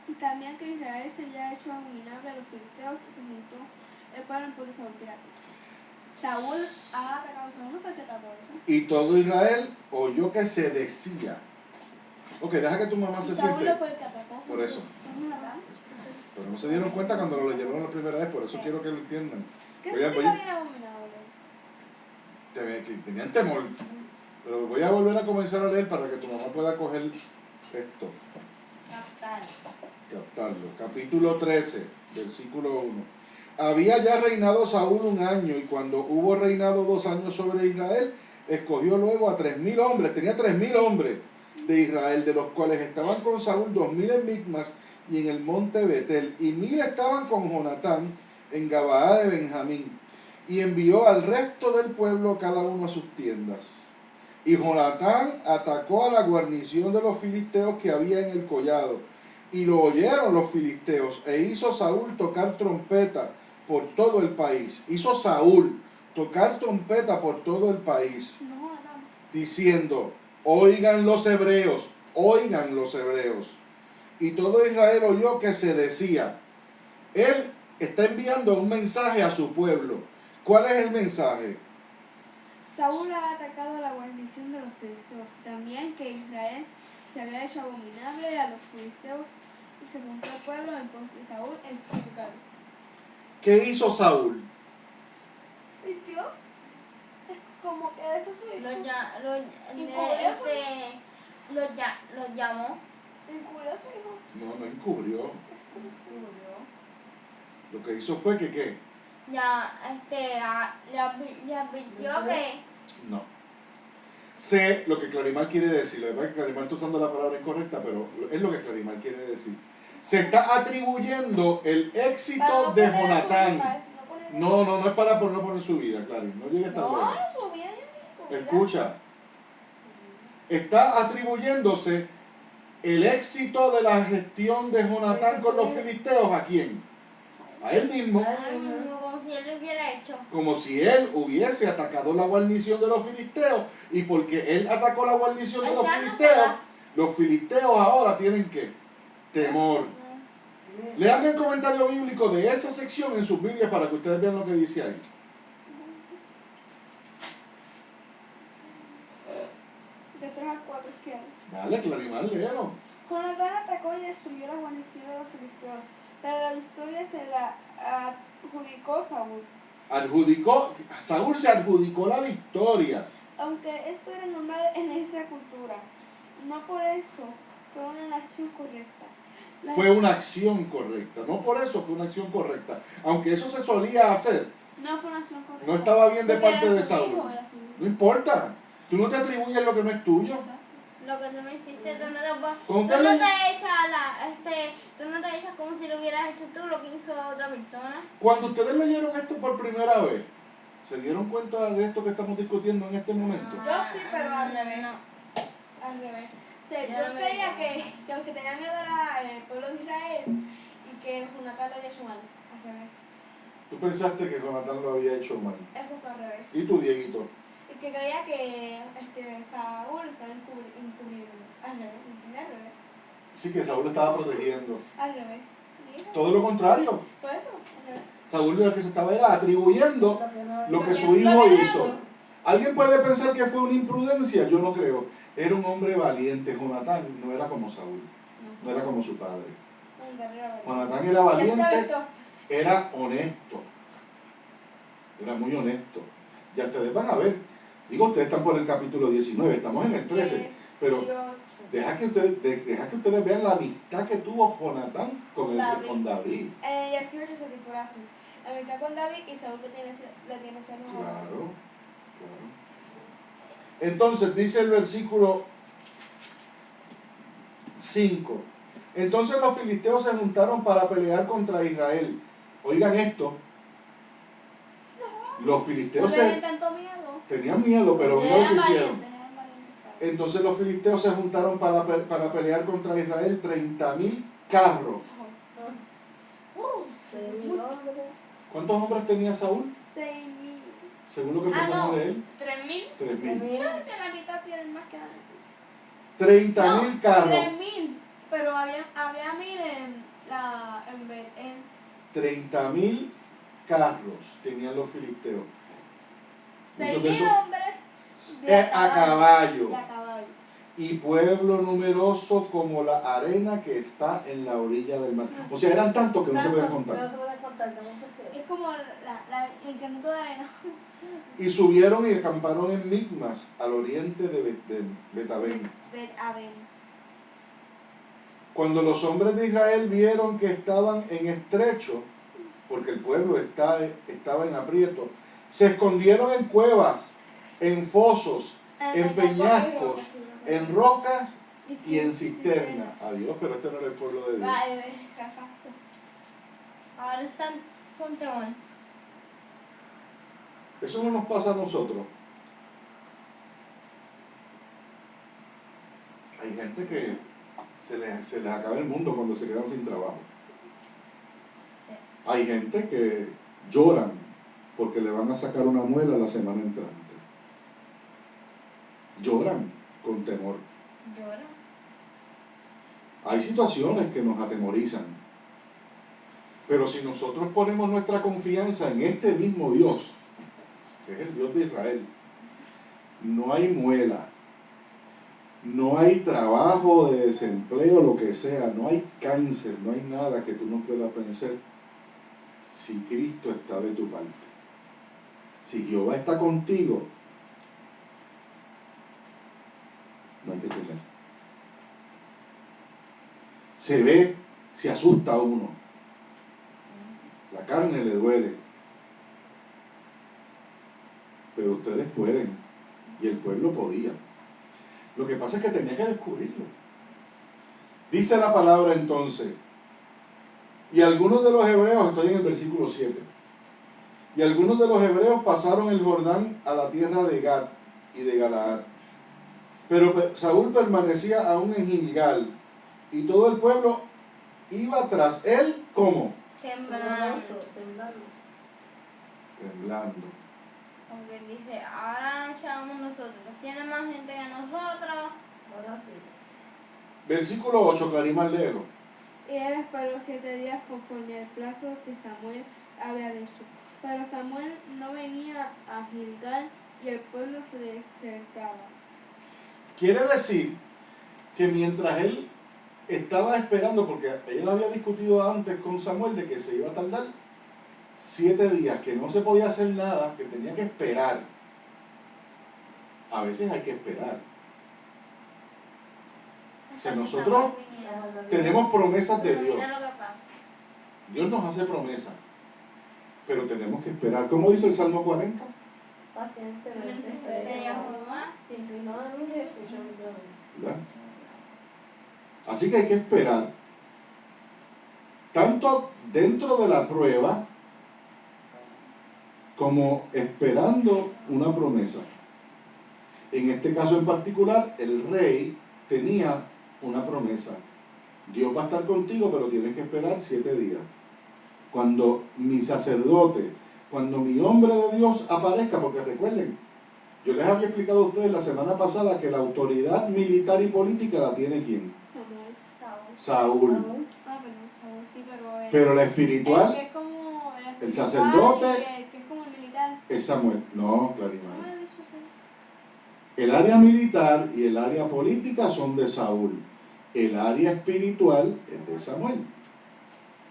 y también que Israel se haya hecho abominable a los filisteos y se juntó el pueblo en pos de Saúl. Saúl ha atacado. Saúl no fue el que atacó eso. Y todo Israel oyó que se decía. Ok, deja que tu mamá se Saúl no siente. fue el que atacó. Por eso. Fue Jonatán. Pero no se dieron cuenta cuando lo leyeron la primera vez, por eso quiero que lo entiendan. ¿Qué Voy a- significa voy- bien abominable? Que tenían temor. Pero voy a volver a comenzar a leer para que tu mamá pueda coger esto, captarlo. Capítulo 13, versículo 1. Había ya reinado Saúl 1 año, y cuando hubo reinado 2 años sobre Israel, escogió luego a 3,000 hombres. Tenía 3,000 hombres de Israel, de los cuales estaban con Saúl 2,000 en Micmas y en el monte Betel, y 1,000 estaban con Jonatán en Gabaá de Benjamín. Y envió al resto del pueblo cada uno a sus tiendas. Y Jonatán atacó a la guarnición de los filisteos que había en el collado, y lo oyeron los filisteos, e hizo Saúl tocar trompeta por todo el país. Hizo Saúl tocar trompeta por todo el país, No, Jonatán. diciendo: oigan los hebreos, oigan los hebreos. Y todo Israel oyó que se decía. Él está enviando un mensaje a su pueblo. ¿Cuál es el mensaje? Saúl ha atacado a la guarnición de los filisteos, también que Israel se había hecho abominable a los filisteos y se juntó el pueblo en pos de Saúl en Gilgal. ¿Qué hizo Saúl? ¿Mintió? Es como que esto soy Los llamó. encubrió a su hijo. No encubrió. Lo que hizo fue que ¿qué? Le advirtió que No. Sé lo que Clarimar quiere decir. La verdad es que Clarimar está usando la palabra incorrecta, pero es lo que Clarimar quiere decir. Se está atribuyendo el éxito de Jonatán. No es para no poner su vida, Clarín. No llegue hasta luego. No, su vida es su vida. Escucha. Está atribuyéndose el éxito de la gestión de Jonatán con los filisteos. ¿A quién? A él mismo. como si él lo hubiera hecho. Como si él hubiese atacado la guarnición de los filisteos, y porque él atacó la guarnición de los filisteos ahora tienen que temor. Lean el comentario bíblico de esa sección en sus Biblias para que ustedes vean lo que dice ahí. De 3 a 4 que hay. Dale, Clarimar, léelo. Jonatán atacó y destruyó la guarnición de los filisteos, pero la victoria se la adjudicó Saúl. Saúl se adjudicó la victoria. Aunque esto era normal en esa cultura, no por eso fue una acción correcta. Fue una acción correcta, no por eso fue una acción correcta. Aunque eso se solía hacer, No fue una acción correcta. no estaba bien de Porque parte era de su Saúl. hijo, era su hijo. No importa, tú no te atribuyes lo que no es tuyo. Lo que tú no hiciste, tú no ¿Cómo te que le- tú no te echas como si lo hubieras hecho tú, lo que hizo otra persona. Cuando ustedes leyeron esto por primera vez, ¿se dieron cuenta de esto que estamos discutiendo en este momento? Yo sí, pero al revés. No. Al revés. O sea, Yo yo no me creía digo. que los que tenían miedo era el pueblo de Israel y que Jonatán lo había hecho mal. Al revés. Tú pensaste que Jonatán lo había hecho mal. Eso fue al revés. ¿Y tú, Dieguito? Y que creía que Saúl estaba encubriendo. Al revés. ¿Entendés? Al revés. Sí, que Saúl lo estaba protegiendo. Al revés. ¿Sí? Todo lo contrario. Por eso. Al revés. Saúl lo que se estaba era atribuyendo lo que su hijo Lo que hizo. era, ¿Alguien puede pensar que fue una imprudencia? Yo no creo. Era un hombre valiente. Jonatán no era como Saúl. No era como su padre. Jonatán era valiente, era honesto. Era muy honesto. Ya ustedes van a ver. Digo, ustedes están por el capítulo 19, estamos en el 13. Pero Deja que ustedes vean la amistad que tuvo Jonatán con David. En el 18 se titula así: la amistad con David y Saúl le tiene celos a David. Claro. Entonces dice el versículo 5. Entonces los filisteos se juntaron para pelear contra Israel. Oigan esto. Los filisteos tenían miedo, pero mira lo que hicieron. Entonces los filisteos se juntaron para pelear contra Israel 30,000 carros. ¿Cuántos hombres tenía Saúl? 6,000. Según lo que pensamos de él. 3,000. 3,000. La mitad tienen más que 30,000 carros. 3,000. Pero había 1,000 en 30,000 carros tenían los filisteos. 6,000 hombres a caballo. de a caballo. Y pueblo numeroso como la arena que está en la orilla del mar. O sea, eran tantos que no se pueden contar. Es como el granito de arena. Y subieron y acamparon en Micmas, al oriente de Bet-Aven. Cuando los hombres de Israel vieron que estaban en estrecho, porque el pueblo estaba en aprieto, se escondieron en cuevas, en fosos, en peñascos, en rocas y en cisternas. Adiós, pero este no era el pueblo de Dios. Ahora están con temor. Eso no nos pasa a nosotros. Hay gente que se les acaba el mundo cuando se quedan sin trabajo. Hay gente que lloran porque le van a sacar una muela la semana entrante. Lloran con temor. Llora. Hay situaciones que nos atemorizan. Pero si nosotros ponemos nuestra confianza en este mismo Dios, que es el Dios de Israel, no hay muela, no hay trabajo de desempleo, lo que sea, no hay cáncer, no hay nada que tú no puedas pensar si Cristo está de tu parte. Si Jehová está contigo, no hay que temer. Se ve, se asusta a uno. La carne le duele. Pero ustedes pueden. Y el pueblo podía. Lo que pasa es que tenía que descubrirlo. Dice la palabra entonces. Y algunos de los hebreos, estoy en el versículo 7. Y algunos de los hebreos pasaron el Jordán a la tierra de Gad y de Galaad. Pero Saúl permanecía aún en Gilgal. Y todo el pueblo iba tras él, ¿cómo? Temblando. Temblando. Porque dice, ahora luchamos nosotros. Tiene más gente que nosotros. Ahora sí. Versículo 8, Clarimán, léelo. Y él esperó 7 días conforme al plazo que Samuel había dicho. Pero Samuel no venía a Gilgal y el pueblo se desertaba. Quiere decir que mientras él estaba esperando, porque él había discutido antes con Samuel de que se iba a tardar 7 días, que no se podía hacer nada, que tenía que esperar. A veces hay que esperar. O sea, nosotros tenemos promesas de Dios. Dios nos hace promesas, pero tenemos que esperar. ¿Cómo dice el Salmo 40? Pacientemente espera. Se inclinó a mí y escuchó mi clamor. ¿Verdad? Así que hay que esperar. Tanto dentro de la prueba como esperando una promesa. En este caso en particular, el rey tenía una promesa. Dios va a estar contigo, pero tienes que esperar 7 días. Cuando mi sacerdote, cuando mi hombre de Dios aparezca, porque recuerden, yo les había explicado a ustedes la semana pasada que la autoridad militar y política la tiene ¿quién? Saúl. Saúl, sí, pero la espiritual, que es como el sacerdote, que es como el militar. es Samuel. No, Clarimán. El área militar y el área política son de Saúl. El área espiritual es de Samuel.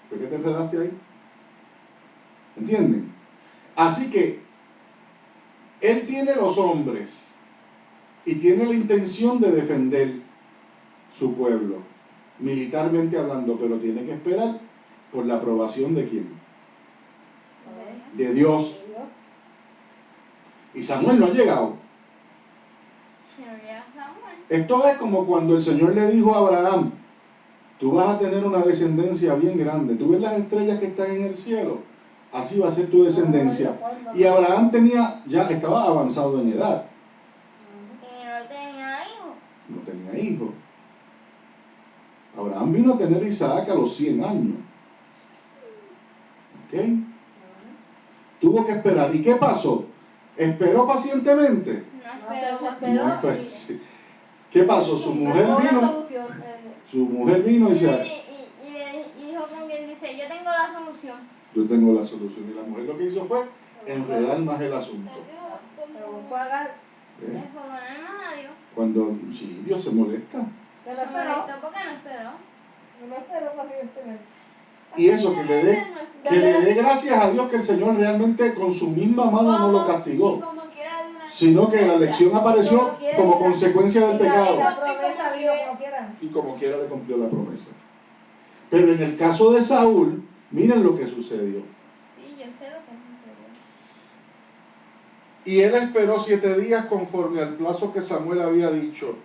¿Por qué te enredaste ahí? ¿Entienden? Así que él tiene los hombres y tiene la intención de defender. su pueblo, militarmente hablando, pero tiene que esperar por la aprobación de quién, de Dios. Y Samuel no ha llegado. Esto es como cuando el Señor le dijo a Abraham: tú vas a tener una descendencia bien grande. Tú ves las estrellas que están en el cielo, así va a ser tu descendencia. Y Abraham ya estaba avanzado en edad. No tenía hijo. Abraham vino a tener a Isaac a los 100 años. ¿Ok? Tuvo que esperar. ¿Y qué pasó? ¿Esperó pacientemente? No, sí. ¿Qué pasó? Su mujer vino y dijo con quien dice: yo tengo la solución. Yo tengo la solución. Y la mujer lo que hizo fue enredar más el asunto. Cuando sí, Dios se molesta. Se molestó porque no esperó. No esperó pacientemente. Y eso, que le dé gracias a Dios que el Señor realmente con su misma mano no lo castigó, sino que la lección apareció como consecuencia del pecado. Y como quiera le cumplió la promesa. Pero en el caso de Saúl, miren lo que sucedió. Sí, yo sé lo que sucedió. Y él esperó 7 días conforme al plazo que Samuel había dicho,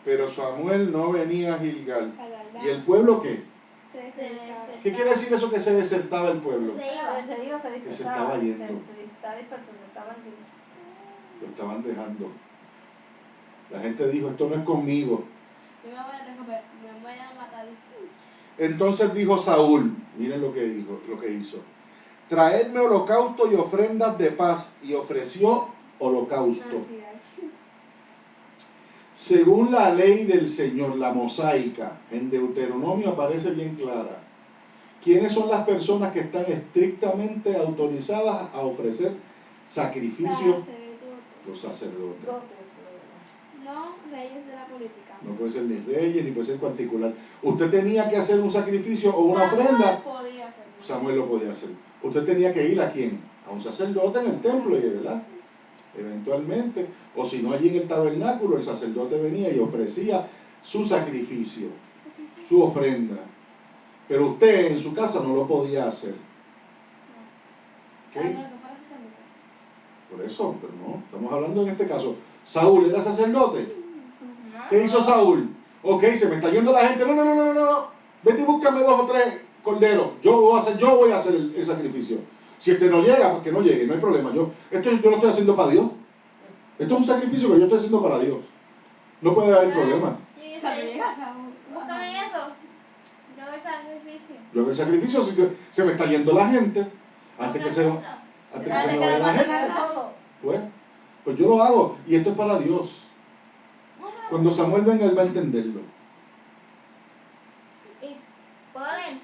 pero Samuel no venía a Gilgal. ¿Y el pueblo qué? ¿Qué quiere decir eso, que se desertaba el pueblo? Que se estaba yendo. Lo estaban dejando. La gente dijo: esto no es conmigo. Me voy a matar. Entonces dijo Saúl, miren lo que hizo: traedme holocausto y ofrendas de paz. Y ofreció holocausto. Según la ley del Señor, la mosaica, en Deuteronomio aparece bien clara. ¿Quiénes son las personas que están estrictamente autorizadas a ofrecer sacrificios? Los sacerdotes. No reyes de la política. No puede ser ni reyes, ni puede ser particular. Usted tenía que hacer un sacrificio o una ofrenda. Samuel lo podía hacer. Usted tenía que ir ¿a quién? A un sacerdote en el templo, ¿verdad? Eventualmente, o si no, allí en el tabernáculo, el sacerdote venía y ofrecía su sacrificio, su ofrenda. Pero usted en su casa no lo podía hacer. ¿Okay? Por eso, pero no, estamos hablando en este caso. ¿Saúl era sacerdote? ¿Qué hizo Saúl? Ok, se me está yendo la gente. No. Vete y búscame 2 o 3 corderos. Yo voy a hacer el sacrificio. Si este no llega, pues que no llegue, no hay problema. Yo lo estoy haciendo para Dios. Esto es un sacrificio que yo estoy haciendo para Dios. No puede haber problema. Búscame eso. Yo hago el sacrificio. Yo hago el sacrificio si se me está yendo la gente. Antes que se me vaya la gente. Pues yo lo hago. Y esto es para Dios. Cuando Samuel venga, él va a entenderlo. ¿Puedo leer?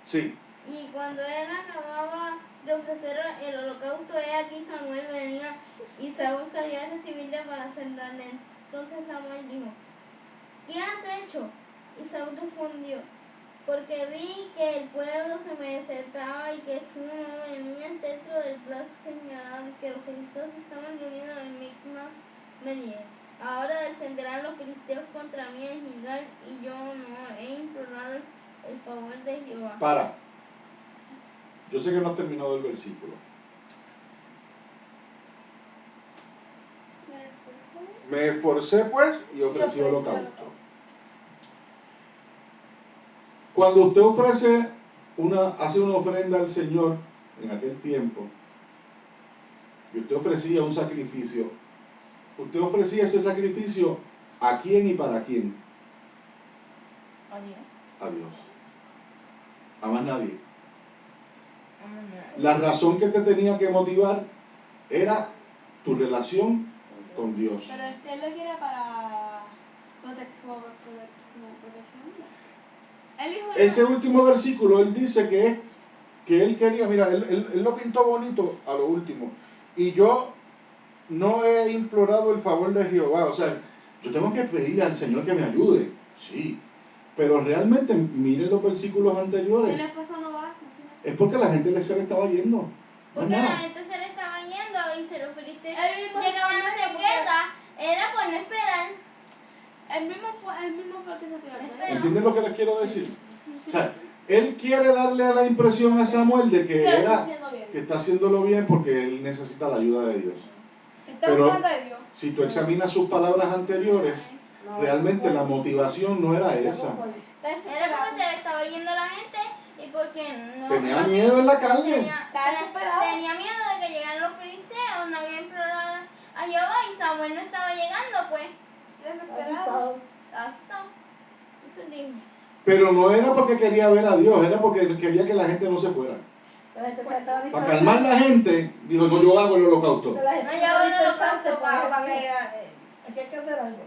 Sí. Y cuando él acababa de ofrecer el holocausto, aquí Samuel venía y Saúl salía a recibirle para hacerle. Entonces Samuel dijo: ¿qué has hecho? Y Saúl respondió: porque vi que el pueblo se me desertaba y que tú no venías dentro del plazo señalado y que los filisteos estaban reunidos en Micmas. Ahora descenderán los filisteos contra mí en Gilgal y yo no he implorado el favor de Jehová. Para. Yo sé que no has terminado el versículo. Me esforcé pues y ofrecí holocausto. Cuando usted hace una ofrenda al Señor en aquel tiempo, y usted ofrecía un sacrificio, usted ofrecía ese sacrificio ¿a quién y para quién? A Dios. A más nadie. La razón que te tenía que motivar era tu relación con Dios. Pero él lo quiere para protección. Ese último versículo, él dice que él quería, mira, él lo pintó bonito a lo último. Y yo no he implorado el favor de Jehová. O sea, yo tengo que pedir al Señor que me ayude. Sí. Pero realmente, miren los versículos anteriores. Si el esposo no va, es porque la gente se le estaba yendo. Porque la gente se le estaba yendo y se los filisteos llegaban a hacer guerra. Era por no esperar. El mismo fue el que se tiró al medio. ¿Entienden lo que les quiero decir? O sea, él quiere darle la impresión a Samuel de que está haciéndolo bien porque él necesita la ayuda de Dios. Pero si tú examinas sus palabras anteriores, realmente la motivación no era esa. Era porque se le estaba yendo la gente y porque no Tenía miedo en la carne. tenía miedo de que llegaran los filisteos, no había implorado a Jehová y Samuel no estaba llegando, pues. Desesperado. Asustado. Eso es digno. Pero no era porque quería ver a Dios, era porque quería que la gente no se fuera. Para calmar la gente, dijo, no, yo hago el holocausto. No, yo hago el holocausto para que... Aquí hay que hacer algo.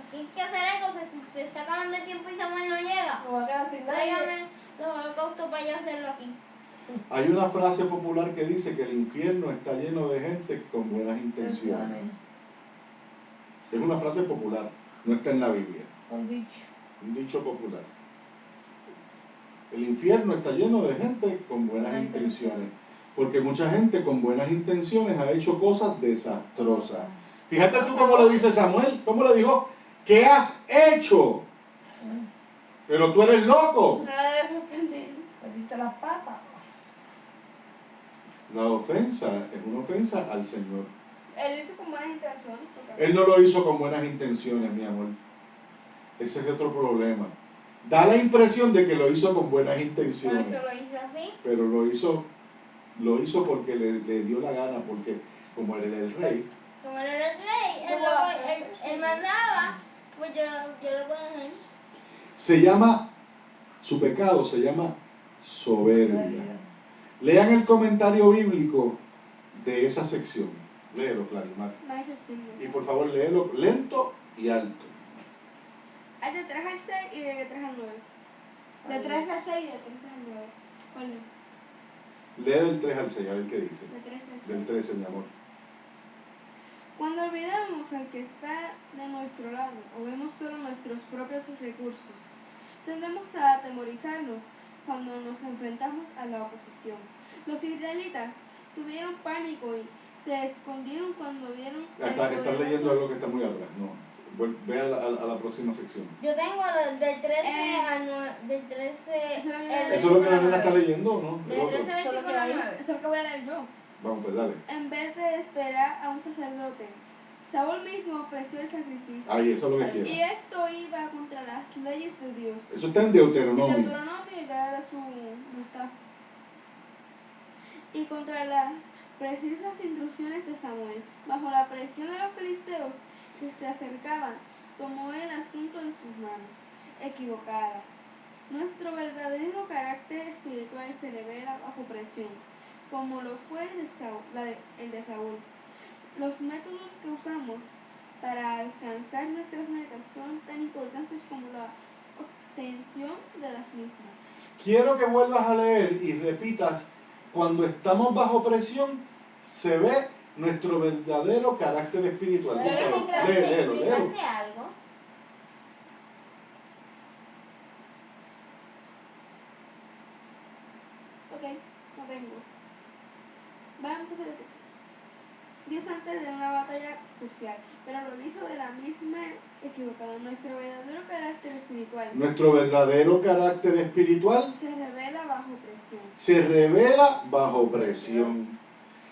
Aquí hay que hacer algo, se está acabando el tiempo y Samuel no llega. No va a quedar sin nadie. Tráigame los holocaustos para yo hacerlo aquí. Hay una frase popular que dice que el infierno está lleno de gente con buenas intenciones. Es una frase popular, no está en la Biblia. Un dicho popular. El infierno está lleno de gente con buenas intenciones. Porque mucha gente con buenas intenciones ha hecho cosas desastrosas. Fíjate tú cómo le dice Samuel, cómo le dijo, ¿qué has hecho? Pero tú eres loco. Nada de sorprender. Perdiste las patas. La ofensa es una ofensa al Señor. Él hizo con buenas intenciones. Él no lo hizo con buenas intenciones, mi amor. Ese es otro problema. Da la impresión de que lo hizo con buenas Por intenciones. eso lo hice así. Pero lo hizo porque le dio la gana, porque como él era el rey. Como él era el rey, él mandaba, pues yo lo puedo hacer. Su pecado se llama soberbia. Lean el comentario bíblico de esa sección. Léelo, Clarimar. Y por favor, léelo lento y alto. Hay de 3 al 6 y de 3 al 9. De 3 al 6 y de 3 al 9. ¿Cuál es? Lee del 3 al 6, a ver qué dice. De 3 al 6. Del 13, mi amor. Cuando olvidamos al que está de nuestro lado o vemos solo nuestros propios recursos, tendemos a atemorizarnos cuando nos enfrentamos a la oposición. Los israelitas tuvieron pánico y se escondieron cuando vieron... Estás leyendo algo que está muy atrás, no. Ve a la próxima sección. Yo tengo del 13 al 9, del 13... Eso es lo que la nena está leyendo, ¿no? Del 13 versículo 9. Eso es lo que voy a leer yo. Vamos, pues dale. En vez de esperar a un sacerdote, Saúl mismo ofreció el sacrificio. Ahí, eso es lo que quiero. Y esto iba contra las leyes de Dios. Eso está en Deuteronomio. Deuteronomio y da su... no está. Y contra las precisas instrucciones de Samuel. Bajo la presión de los filisteos que se acercaban, tomó el asunto en sus manos, equivocada. Nuestro verdadero carácter espiritual se revela bajo presión, como lo fue el de Saúl. Los métodos que usamos para alcanzar nuestras metas son tan importantes como la obtención de las mismas. Quiero que vuelvas a leer y repitas, cuando estamos bajo presión, se ve nuestro verdadero carácter espiritual. Léelo. algo? Ok, no vengo. Vamos a empezar aquí. Dios antes de una batalla crucial, pero lo hizo de la misma equivocada. Nuestro verdadero carácter espiritual. Nuestro verdadero carácter espiritual se revela bajo presión. Se revela bajo presión.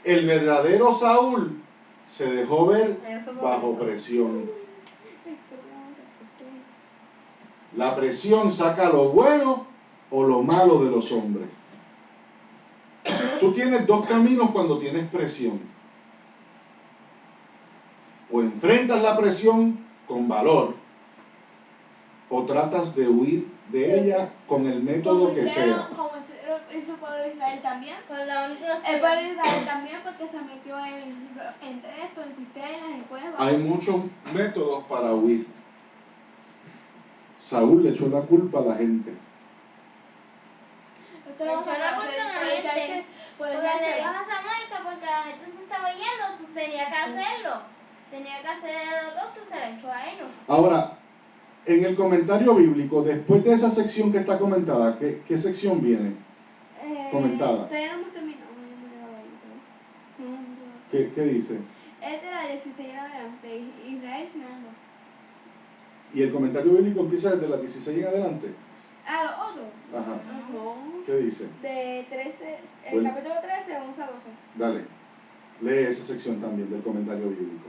El verdadero Saúl se dejó ver bajo presión. La presión saca lo bueno o lo malo de los hombres. Tú tienes dos caminos cuando tienes presión. O enfrentas la presión con valor, o tratas de huir de ella con el método que sea. Como hizo el pueblo de Israel también. Con la única El pueblo de Israel también, porque se metió en esto, en cisternas, en cuevas. Hay muchos métodos para huir. Saúl le echó la culpa a la gente. Le echó la culpa a la gente. Porque le dio a Samuel porque la gente se estaba yendo, tú tenías que hacerlo. Tenía que hacer el holocausto y se le echó a ellos. Ahora, en el comentario bíblico, después de esa sección que está comentada, ¿qué sección viene comentada? Todavía no hemos terminado. ¿Qué dice? Es de la 16 en adelante, Israel sin algo. Y el comentario bíblico empieza desde las 16 en adelante. Ah, lo otro. Ajá. No. ¿Qué dice? De 13, el Bueno. capítulo 13, 11 a 12. Dale. Lee esa sección también del comentario bíblico.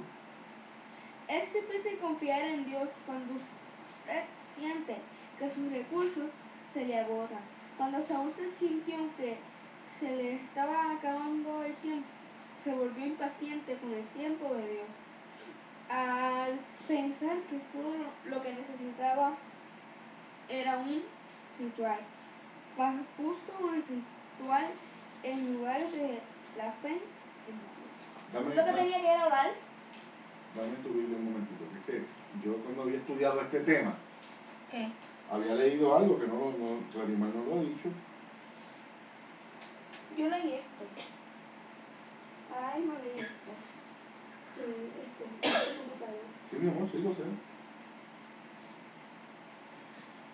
Es difícil confiar en Dios cuando usted siente que sus recursos se le agotan. Cuando Saúl se sintió que se le estaba acabando el tiempo, se volvió impaciente con el tiempo de Dios. Al pensar que todo lo que necesitaba era un ritual, puso el ritual en lugar de la fe en Dios. Lo que tenía que era orar. Dame tu Biblia un momentito, porque yo cuando había estudiado este tema, ¿Qué? había leído algo que Clarimar no lo ha dicho. Yo leí esto. Ay, no leí esto. Sí, mi amor, sí lo sé.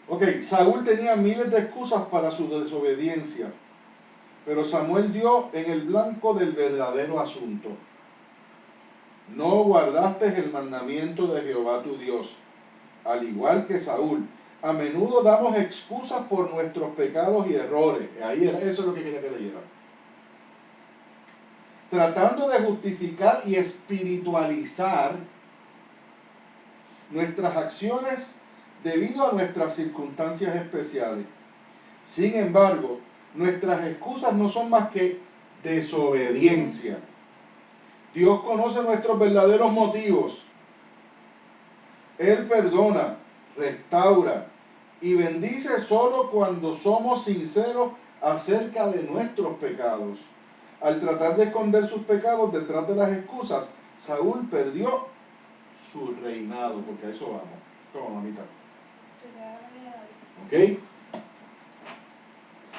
Ok, Saúl tenía miles de excusas para su desobediencia, pero Samuel dio en el blanco del verdadero asunto. No guardaste el mandamiento de Jehová tu Dios, al igual que Saúl. A menudo damos excusas por nuestros pecados y errores. Ahí era, eso es lo que quería que leyera. Tratando de justificar y espiritualizar nuestras acciones debido a nuestras circunstancias especiales. Sin embargo, nuestras excusas no son más que desobediencia. Dios conoce nuestros verdaderos motivos. Él perdona, restaura y bendice solo cuando somos sinceros acerca de nuestros pecados. Al tratar de esconder sus pecados detrás de las excusas, Saúl perdió su reinado, porque a eso vamos. Toma, mamita. ¿Ok?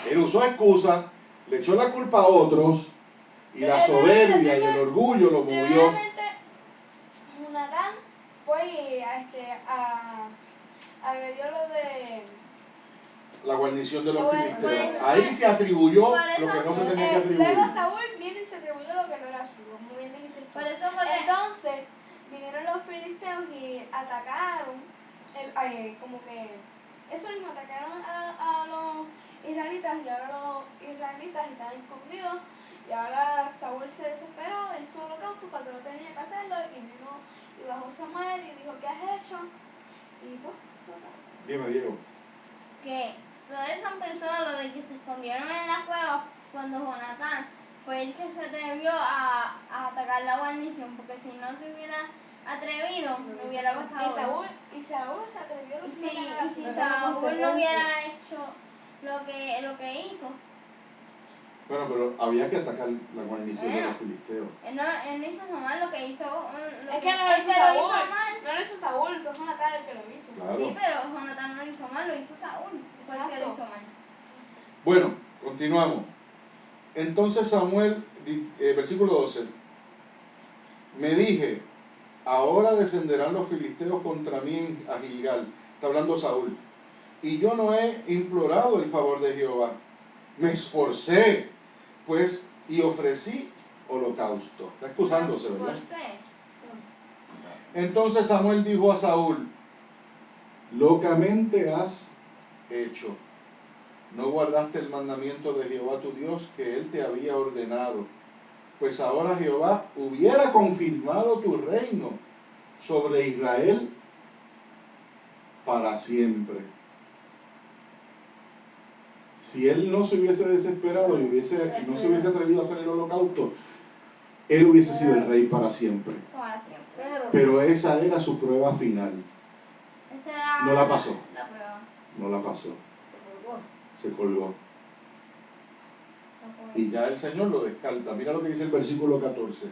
Él usó excusas, le echó la culpa a otros, y la soberbia y el orgullo lo movió. Primeramente, Jonatán fue y agredió lo de La guarnición de los Bueno, filisteos. Ahí se atribuyó lo que no se tenía que atribuir. luego Saúl viene y se atribuyó lo que no era suyo, muy bien dijiste tú. Por eso fue que... Entonces vinieron los filisteos y atacaron, como que eso mismo, atacaron a los israelitas, y ahora los israelitas están escondidos, y ahora Saúl se desesperó, hizo holocausto cuando no tenía que hacerlo, y vino y bajó Samuel y dijo: ¿qué has hecho? Y pues eso pasa. Dime, Diego. que todo eso empezó lo de que se escondieron en la cueva cuando Jonatán fue el que se atrevió a atacar la guarnición, porque si no se hubiera atrevido no hubiera pasado Y Saúl se atrevió a y si Saúl no hubiera hecho lo que hizo. Bueno, pero había que atacar la guarnición de los filisteos. Él no hizo mal lo que hizo. Es que no lo hizo Saúl. No lo hizo Saúl, fue Jonatán el que lo hizo. Claro. Sí, pero Jonatán no lo hizo mal, lo hizo Saúl. Fue el que lo hizo mal. Bueno, continuamos. Entonces Samuel, versículo 12. Me dije, ahora descenderán los filisteos contra mí a Gilgal. Está hablando Saúl. Y yo no he implorado el favor de Jehová. Me esforcé, pues, y ofrecí holocausto. Está excusándose, ¿verdad? Entonces Samuel dijo a Saúl, locamente has hecho. No guardaste el mandamiento de Jehová tu Dios que él te había ordenado. Pues ahora Jehová hubiera confirmado tu reino sobre Israel para siempre. Si él no se hubiese desesperado y no se hubiese atrevido a hacer el holocausto, él hubiese sido el rey para siempre. Para siempre. Pero esa era su prueba final. Esa era No la pasó. La prueba. No la pasó. Se colgó. Y ya el Señor lo descarta. Mira lo que dice el versículo 14.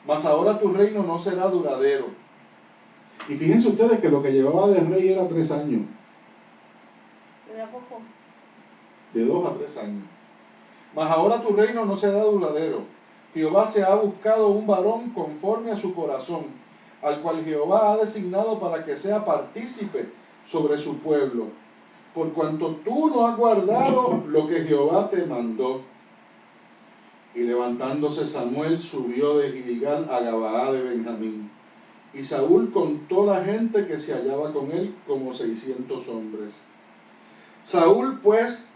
Mas ahora tu reino no será duradero. Y fíjense ustedes que lo que llevaba de rey era 3 años. Era poco. De 2 a 3 años. Mas ahora tu reino no será duradero. Jehová se ha buscado un varón conforme a su corazón, al cual Jehová ha designado para que sea partícipe sobre su pueblo, por cuanto tú no has guardado lo que Jehová te mandó. Y levantándose Samuel subió de Gilgal a Gabaá de Benjamín. y Saúl contó la gente que se hallaba con él, como 600 hombres. Saúl pues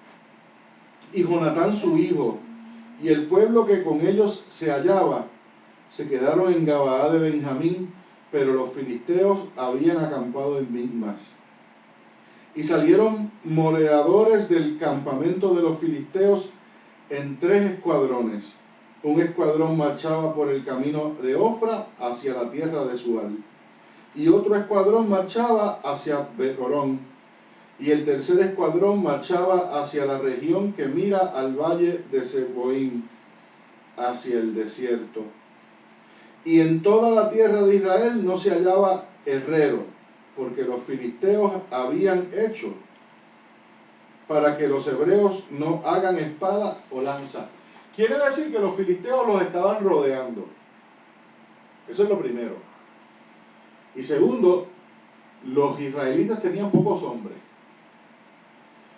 y Jonatán su hijo y el pueblo que con ellos se hallaba se quedaron en Gabaa de Benjamín, pero los filisteos habían acampado en Micmas. Y salieron moradores del campamento de los filisteos en 3 escuadrones. Un escuadrón marchaba por el camino de Ofra hacia la tierra de Sual, y otro escuadrón marchaba hacia Becorón, y el tercer escuadrón marchaba hacia la región que mira al valle de Seboín, hacia el desierto. Y en toda la tierra de Israel no se hallaba herrero, porque los filisteos habían hecho para que los hebreos no hagan espada o lanza. Quiere decir que los filisteos los estaban rodeando. Eso es lo primero. Y segundo, los israelitas tenían pocos hombres.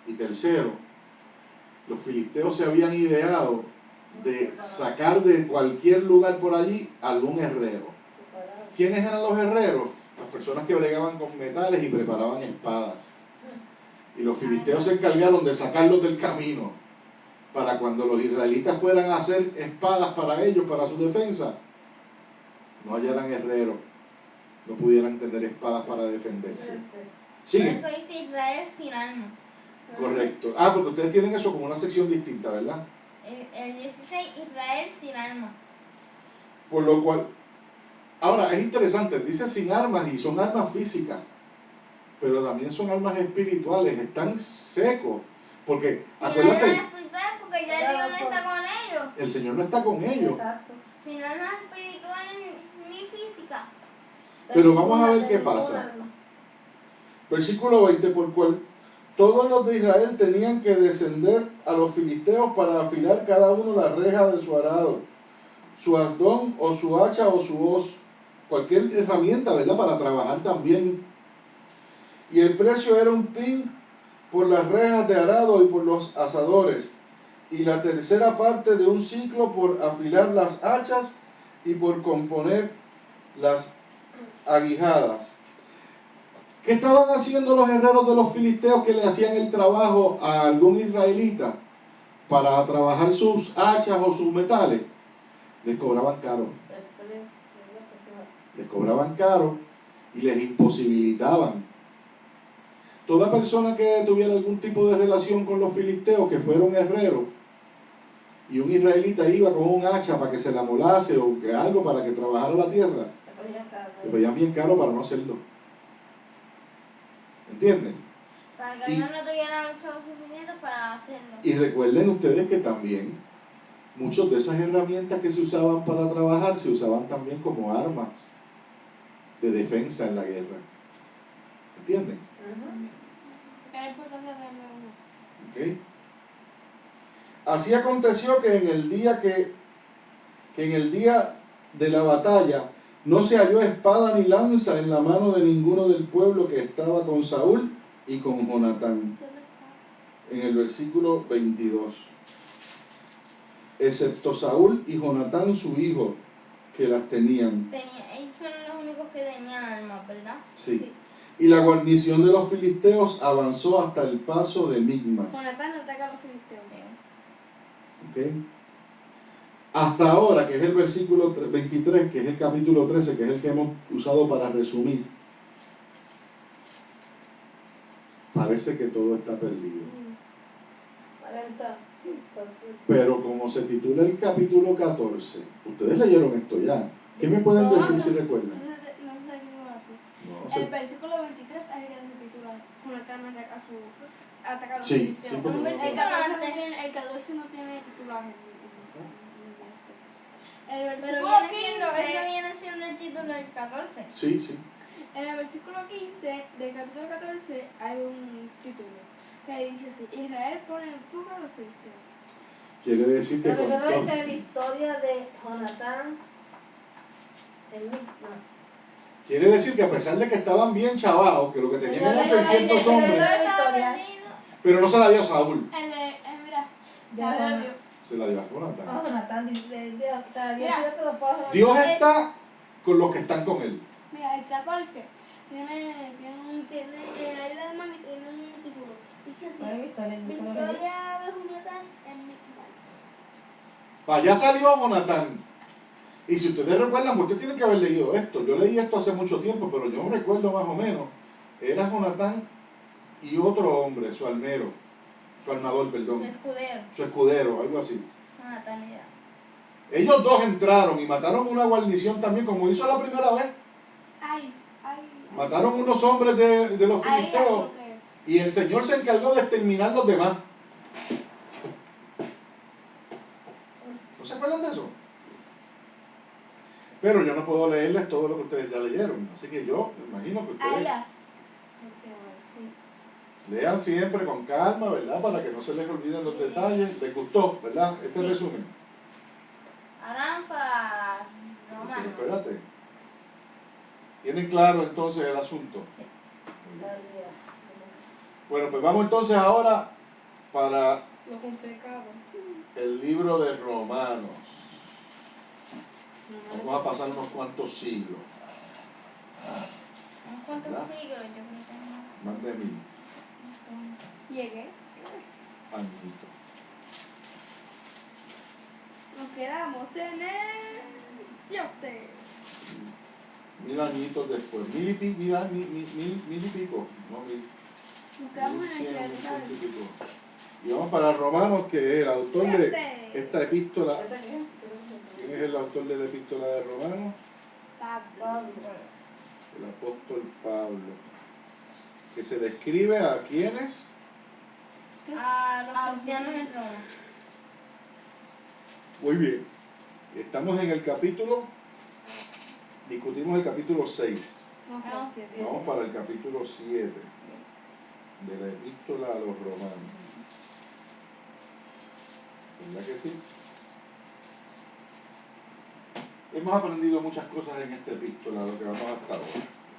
Y tercero, los filisteos se habían ideado de sacar de cualquier lugar por allí algún herrero. ¿Quiénes eran los herreros? Las personas que bregaban con metales y preparaban espadas. Y los filisteos se encargaron de sacarlos del camino para cuando los israelitas fueran a hacer espadas para ellos, para su defensa, no hallaran herreros, no pudieran tener espadas para defenderse. ¿Sigue? Por eso dice Israel sin armas. Correcto. Porque ustedes tienen eso como una sección distinta, ¿verdad? El 16, Israel sin armas. Por lo cual, ahora es interesante, dice sin armas y son armas físicas, pero también son armas espirituales, están secos, porque acuérdate, porque ya Dios no está con ellos. el Señor no está con ellos. Exacto. Sin armas espirituales ni físicas. Pero vamos a ver qué pasa. Versículo 20, por cual todos los de Israel tenían que descender a los filisteos para afilar cada uno la reja de su arado, su asdón o su hacha o su hoz, cualquier herramienta, ¿verdad?, para trabajar también. Y el precio era un pin por las rejas de arado y por los asadores, y la tercera parte de un ciclo por afilar las hachas y por componer las aguijadas. ¿Qué estaban haciendo los herreros de los filisteos que le hacían el trabajo a algún israelita para trabajar sus hachas o sus metales? Les cobraban caro. Les cobraban caro y les imposibilitaban. Toda persona que tuviera algún tipo de relación con los filisteos, que fuera un herrero, y un israelita iba con un hacha para que se la molase o que algo para que trabajara la tierra, le pedían bien caro para no hacerlo. ¿Entienden? Para que ellos no tuvieran los chavos suficientes para hacerlo. Y recuerden ustedes que también muchas de esas herramientas que se usaban para trabajar se usaban también como armas de defensa en la guerra. ¿Entienden? Es importante tenerlo. ¿Okay? Así aconteció que en el día de la batalla no se halló espada ni lanza en la mano de ninguno del pueblo que estaba con Saúl y con Jonatán. En el versículo 22. Excepto Saúl y Jonatán su hijo, que las tenían. Ellos fueron los únicos que tenían armas, ¿verdad? Sí. Y la guarnición de los filisteos avanzó hasta el paso de Micmas. Jonatán ataca a los filisteos. ¿Okay? Hasta ahora, que es el versículo 23, que es el capítulo 13, que es el que hemos usado para resumir, parece que todo está perdido. Pero como se titula el capítulo 14, ustedes leyeron esto ya. ¿Qué me pueden decir si recuerdan? No sé qué va a decir. No, El versículo 23 es el que se titula Jonatán ataca a los sí, filisteos. sí, porque El 14 no tiene titulaje. El Pero versículo viene siendo el título del 14. Sí, sí. En el versículo 15 del capítulo 14 hay un título que dice así: Israel pone en fuga a los filisteos. Quiere decir que Pero con primero todo- dice victoria de Jonatán en Micmas. quiere decir que a pesar de que estaban bien chavados, que lo que tenían eran 600 hombres, pero no se la dio a Saúl, Mira, Ya, Saúl no. dio. se la dio a Jonatán. Jonatán, Dios Mira, que lo fue a Jonatán. Dios está con los que están con él. Mira, el 14 tiene la isla de Mami tiene un título. Dice así: Victoria de Jonatán en Micmac. Allá salió Jonatán. Y si ustedes recuerdan, ustedes tienen que haber leído esto. Yo leí esto hace mucho tiempo, pero yo no recuerdo más o menos. Era Jonatán y otro hombre, su armero, su armador, perdón. Su escudero, algo así. Jonatán era. Ellos dos entraron y mataron una guarnición también, como hizo la primera vez. Mataron unos hombres de los filisteos y el Señor se encargó de exterminar los demás. ¿No se acuerdan de eso? Pero yo no puedo leerles todo lo que ustedes ya leyeron, así que yo me imagino que ustedes lean siempre con calma, ¿verdad? Para que no se les olviden los detalles. ¿Les gustó, verdad? Este resumen. Harán para Romanos. Espérate. ¿Tienen claro entonces el asunto? Sí. Bueno, pues vamos entonces ahora para Lo complicado. el libro de Romanos. Vamos a pasar unos cuantos siglos. ¿Unos cuantos ¿verdad? siglos? Yo creo que Más de 1000 Llegué. añitos. Nos quedamos en el 7. 1000 añitos después. Mil y pico, no 1000. Nos quedamos en el 7, 1100 ¿sabes? y pico. Y vamos para Romanos, que es el autor de esta epístola. ¿Quién es el autor de la epístola de Romanos? Pablo. El apóstol Pablo. Que se le escribe a quienes. a los cristianos en Roma. Muy bien. Estamos en el capítulo. Discutimos el capítulo 6. Vamos para el capítulo 7 de la epístola a los romanos. ¿Verdad que sí? Hemos aprendido muchas cosas en esta epístola, lo que vamos hasta ahora.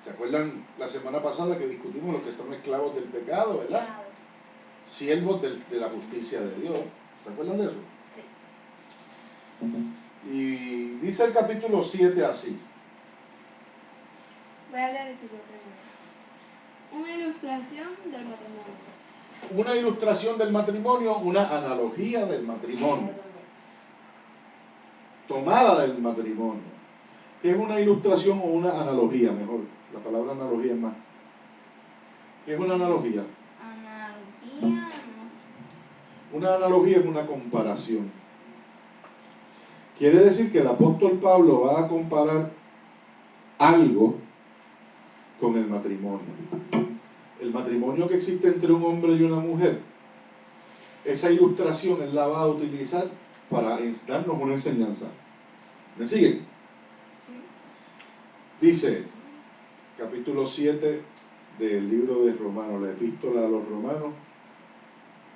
¿Se acuerdan la semana pasada que discutimos los que son esclavos del pecado, verdad? Siervos de la justicia de Dios. ¿Se acuerdan de eso? Sí. Y dice el capítulo 7 así. Voy a leer el título primero. Una ilustración del matrimonio. Una ilustración del matrimonio, una analogía del matrimonio. Tomada del matrimonio. ¿Qué es una ilustración o una analogía? Mejor, la palabra analogía es más. ¿Qué es una analogía? Analogía, no sé. Una analogía es una comparación. Quiere decir que el apóstol Pablo va a comparar algo con el matrimonio. El matrimonio que existe entre un hombre y una mujer, esa ilustración él la va a utilizar para darnos una enseñanza. ¿Me siguen? Dice, capítulo 7 del libro de Romanos, la epístola a los romanos,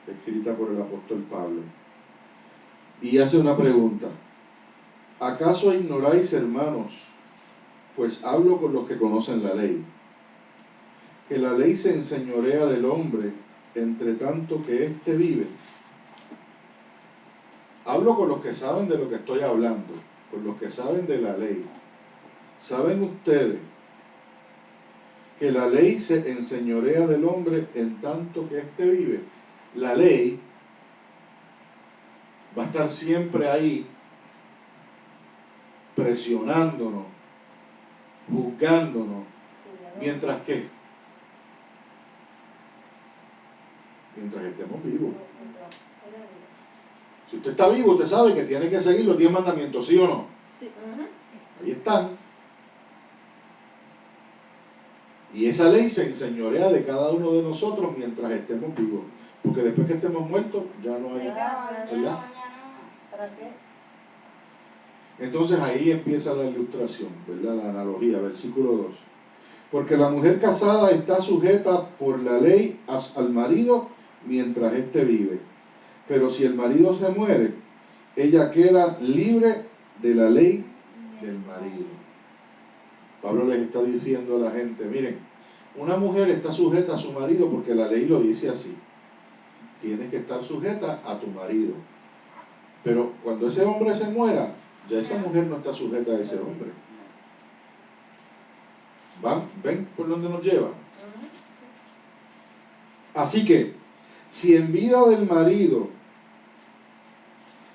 escrita por el apóstol Pablo. Y hace una pregunta. ¿Acaso ignoráis, hermanos? Pues hablo con los que conocen la ley, que la ley se enseñorea del hombre entre tanto que éste vive. Hablo con los que saben de lo que estoy hablando, con los que saben de la ley. ¿Saben ustedes que la ley se enseñorea del hombre en tanto que éste vive? La ley va a estar siempre ahí presionándonos, juzgándonos, mientras que mientras estemos vivos. Si usted está vivo, usted sabe que tiene que seguir los 10 mandamientos, ¿sí o no? Sí. Ahí están. Y esa ley se enseñorea de cada uno de nosotros mientras estemos vivos. Porque después que estemos muertos, ya no hay. ¿Verdad? ¿Para qué? Entonces ahí empieza la ilustración, ¿verdad? La analogía, versículo 2. Porque la mujer casada está sujeta por la ley al marido mientras éste vive. Pero si el marido se muere, ella queda libre de la ley del marido. Pablo les está diciendo a la gente, miren, una mujer está sujeta a su marido porque la ley lo dice así. Tienes que estar sujeta a tu marido. Pero cuando ese hombre se muera, ya esa mujer no está sujeta a ese hombre. ¿Ven por dónde nos lleva? Así que, si en vida del marido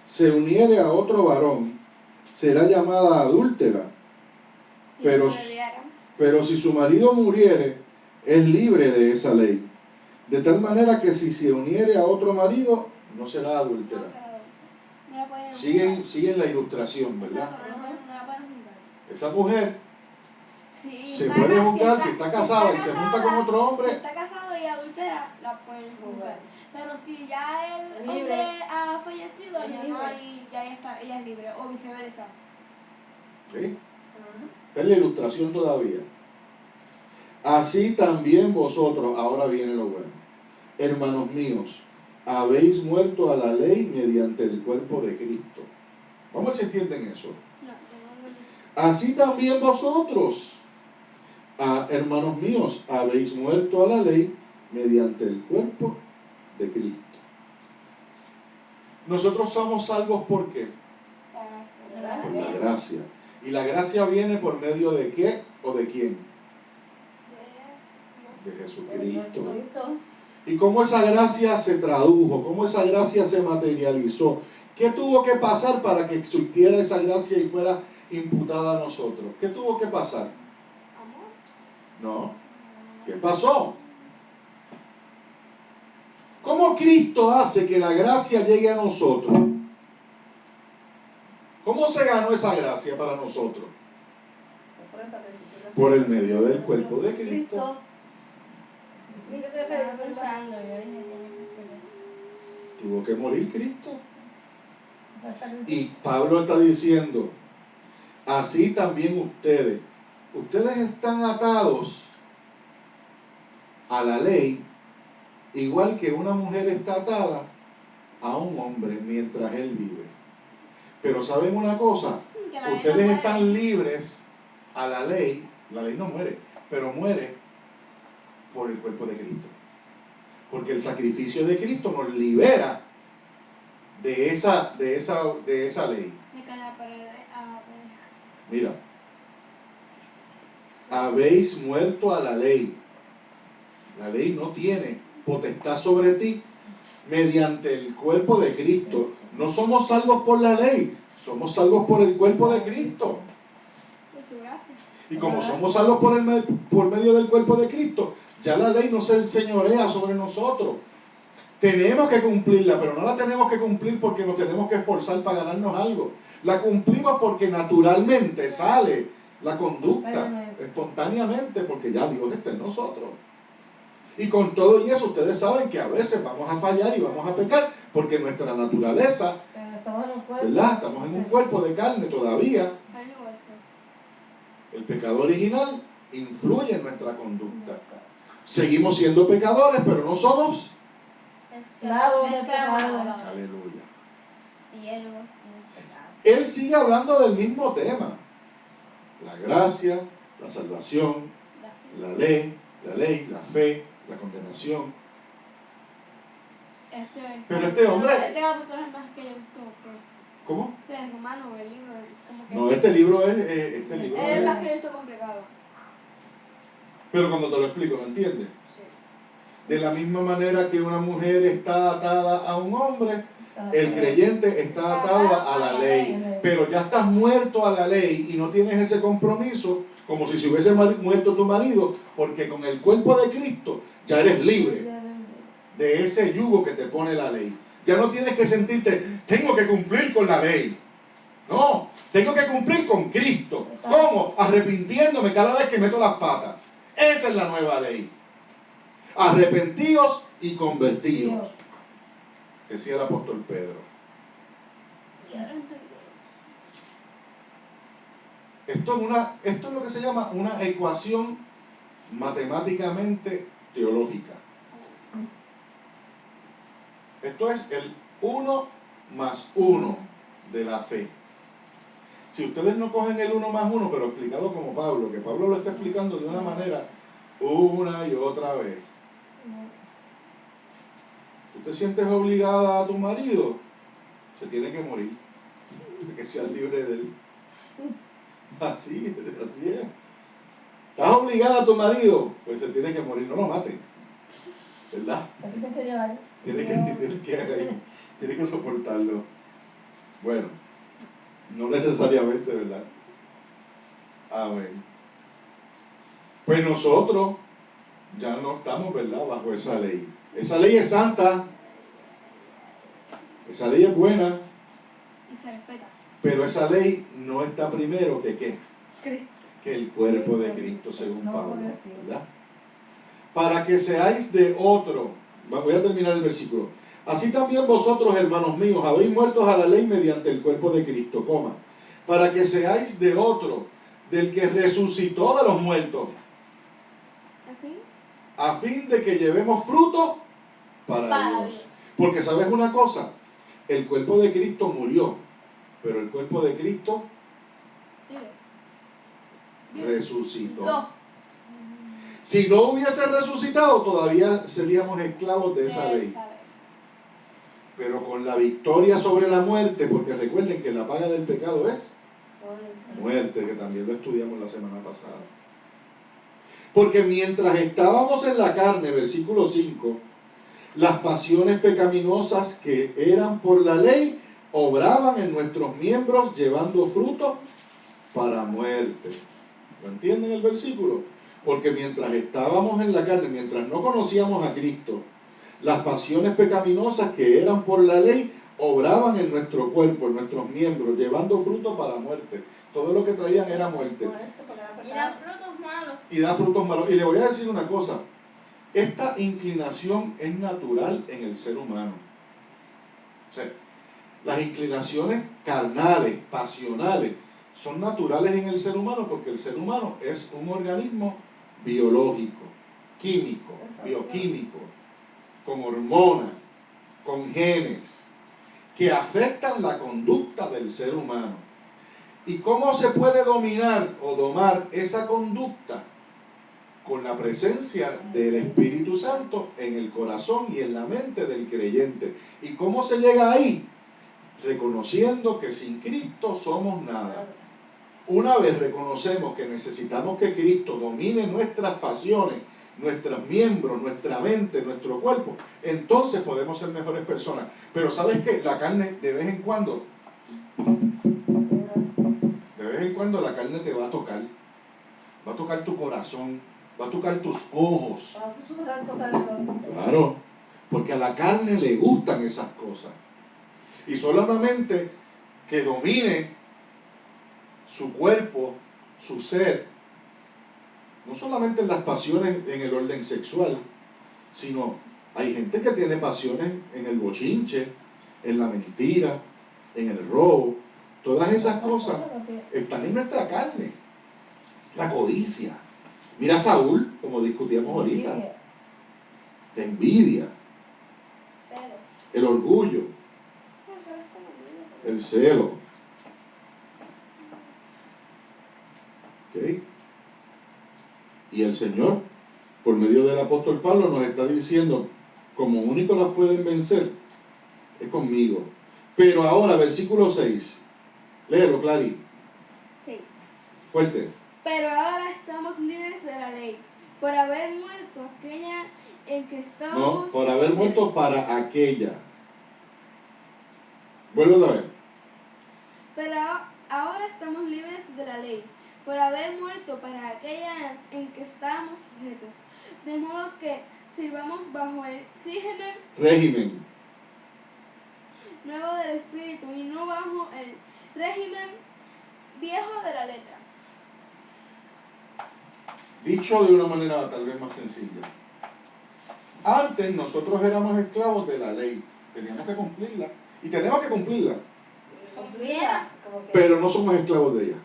se uniere a otro varón, será llamada adúltera. Pero si su marido muriere, es libre de esa ley. De tal manera que si se uniere a otro marido, no será adúltera. Siguen la ilustración, ¿verdad? Esa mujer se puede juzgar si está casada y se junta con otro hombre. Si está casado y adultera, la pueden juzgar. Pero si ya el hombre ha fallecido, ella es libre, o viceversa. ¿Sí? Esta es la ilustración todavía. Así también vosotros, ahora viene lo bueno, hermanos míos, habéis muerto a la ley mediante el cuerpo de Cristo. Vamos a ver si entienden eso. Así también vosotros, hermanos míos, habéis muerto a la ley mediante el cuerpo de Cristo. Nosotros somos salvos ¿por qué? Por la gracia. ¿Y la gracia viene por medio de qué o de quién? De Jesucristo. ¿Y cómo esa gracia se tradujo? ¿Cómo esa gracia se materializó? ¿Qué tuvo que pasar para que existiera esa gracia y fuera imputada a nosotros? ¿Qué tuvo que pasar? No. ¿Qué pasó? ¿Cómo Cristo hace que la gracia llegue a nosotros? ¿Cómo se ganó esa gracia para nosotros? Por el medio del cuerpo de Cristo. Tuvo que morir Cristo. Y Pablo está diciendo, así también ustedes están atados a la ley, igual que una mujer está atada a un hombre mientras él vive. Pero ¿saben una cosa? Ustedes están libres a la ley no muere, pero muere por el cuerpo de Cristo. Porque el sacrificio de Cristo nos libera de esa ley. Mira, habéis muerto a la ley. La ley no tiene potestad sobre ti mediante el cuerpo de Cristo. No somos salvos por la ley, somos salvos por el cuerpo de Cristo. Y como somos salvos por medio del cuerpo de Cristo, ya la ley no se enseñorea sobre nosotros. Tenemos que cumplirla, pero no la tenemos que cumplir porque nos tenemos que esforzar para ganarnos algo. La cumplimos porque naturalmente sale la conducta, espontáneamente, porque ya Dios está en nosotros. Y con todo y eso, ustedes saben que a veces vamos a fallar y vamos a pecar, porque nuestra naturaleza, ¿verdad? Estamos en un cuerpo de carne todavía. El pecado original influye en nuestra conducta. Seguimos siendo pecadores, pero no somos esclavos del pecado. Aleluya. Él sigue hablando del mismo tema. La gracia, la salvación, la ley, la fe, la condenación. Pero este hombre... ¿Cómo? Sí, es romano, el libro. No, este libro es... Es más que esto complicado. Pero cuando te lo explico, ¿lo entiendes? Sí. De la misma manera que una mujer está atada a un hombre, el creyente está atado a la ley. Pero ya estás muerto a la ley y no tienes ese compromiso como si se hubiese muerto tu marido, porque con el cuerpo de Cristo ya eres libre de ese yugo que te pone la ley. Ya no tienes que sentirte, tengo que cumplir con la ley. No, tengo que cumplir con Cristo. ¿Cómo? Arrepintiéndome cada vez que meto las patas. Esa es la nueva ley. Arrepentidos y convertidos. Decía el apóstol Pedro. Esto es lo que se llama una ecuación matemáticamente teológica. Esto es el 1 más 1 de la fe. Si ustedes no cogen el 1 más 1, pero explicado como Pablo, que Pablo lo está explicando de una manera una y otra vez. ¿Tú te sientes obligada a tu marido? Se tiene que morir. Que seas libre de él. Así es. ¿Estás obligada a tu marido? Pues se tiene que morir, no lo maten. ¿Verdad? Tiene que soportarlo. Bueno, no necesariamente, ¿verdad? Amén. Pues nosotros ya no estamos, ¿verdad?, bajo esa ley. Esa ley es santa, esa ley es buena, Y se respeta. pero esa ley no está primero que ¿qué? Cristo. Que el cuerpo de Cristo, según Pablo, ¿verdad? Para que seáis de otro. Voy a terminar el versículo. Así también vosotros, hermanos míos, habéis muerto a la ley mediante el cuerpo de Cristo, para que seáis de otro, del que resucitó de los muertos, ¿Así? a fin de que llevemos fruto para Dios. Porque sabes una cosa, el cuerpo de Cristo murió, pero el cuerpo de Cristo resucitó. No. Si no hubiese resucitado, todavía seríamos esclavos de esa ley. Pero con la victoria sobre la muerte, porque recuerden que la paga del pecado es muerte, que también lo estudiamos la semana pasada. Porque mientras estábamos en la carne, versículo 5, las pasiones pecaminosas que eran por la ley obraban en nuestros miembros llevando fruto para muerte. ¿Lo entienden el versículo? Porque mientras estábamos en la carne, mientras no conocíamos a Cristo, las pasiones pecaminosas que eran por la ley obraban en nuestro cuerpo, en nuestros miembros, llevando fruto para muerte. Todo lo que traían era muerte. Y da frutos malos. Y da frutos malos. Y le voy a decir una cosa. Esta inclinación es natural en el ser humano. O sea, las inclinaciones carnales, pasionales, son naturales en el ser humano porque el ser humano es un organismo biológico, químico, bioquímico, con hormonas, con genes, que afectan la conducta del ser humano. ¿Y cómo se puede dominar o domar esa conducta? Con la presencia del Espíritu Santo en el corazón y en la mente del creyente. ¿Y cómo se llega ahí? Reconociendo que sin Cristo somos nada. Una vez reconocemos que necesitamos que Cristo domine nuestras pasiones, nuestros miembros, nuestra mente, nuestro cuerpo, entonces podemos ser mejores personas. Pero ¿sabes qué? La carne de vez en cuando la carne te va a tocar tu corazón, va a tocar tus ojos. Claro, porque a la carne le gustan esas cosas. Y solamente que domine su cuerpo, su ser, no solamente en las pasiones en el orden sexual, sino hay gente que tiene pasiones en el bochinche, en la mentira, en el robo. Todas esas cosas están en nuestra carne. La codicia. Mira a Saúl, como discutíamos ahorita. La envidia. El orgullo. El celo. ¿Okay? Y el Señor, por medio del apóstol Pablo, nos está diciendo, como único las pueden vencer, es conmigo. Pero ahora, versículo 6. Léelo, Clary. Sí. Fuerte. Pero ahora estamos libres de la ley, por haber muerto aquella en que estábamos... No, por haber muerto para aquella. Vuelvo a ver. Pero ahora estamos libres de la ley, por haber muerto para aquella en que estábamos sujetos. De modo que sirvamos bajo el régimen nuevo del Espíritu y no bajo el régimen viejo de la letra. Dicho de una manera tal vez más sencilla. Antes nosotros éramos esclavos de la ley. Teníamos que cumplirla. Y tenemos que cumplirla. Pero no somos esclavos de ella.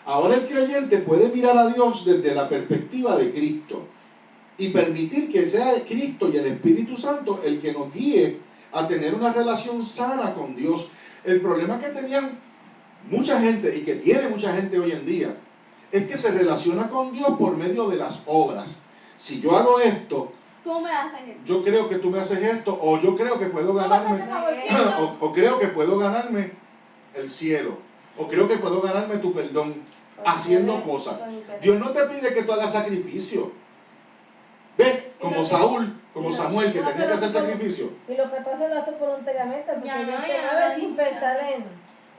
Ahora el creyente puede mirar a Dios desde la perspectiva de Cristo y permitir que sea Cristo y el Espíritu Santo el que nos guíe a tener una relación sana con Dios. El problema que tenían mucha gente y que tiene mucha gente hoy en día es que se relaciona con Dios por medio de las obras. Si yo hago esto, Tú me haces esto. yo creo que tú me haces esto, o yo creo que puedo ganarme, o creo que puedo ganarme el cielo, o creo que puedo ganarme tu perdón. haciendo cosas. Dios no te pide que tú hagas sacrificio. ¿Ves? Como Saúl, como Samuel, que tenía que hacer sacrificio. Y lo que tú haces lo haces voluntariamente, porque Ya no, Dios te ya mueve no. sin pensar en...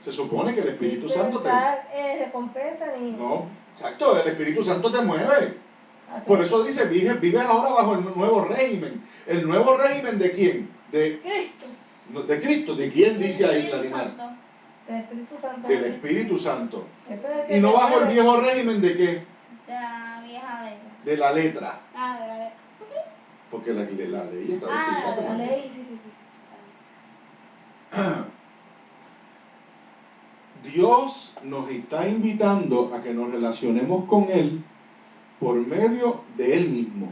Se supone que el Espíritu sin Santo te... pensar recompensa ni... No, exacto, el Espíritu Santo te mueve. Así. Por eso dice, vives ahora bajo el nuevo régimen. ¿El nuevo régimen de quién? De Cristo. ¿De quién dice ahí, Clarimar? Del Espíritu Santo. Del Espíritu Santo. Ese es el que Y no te bajo el mueve. viejo régimen de qué? De la vieja letra. De la letra. Ah, de la ley. Porque la ley está Ah, escrita como la letra. ley. Sí. Dios nos está invitando a que nos relacionemos con Él por medio de Él mismo,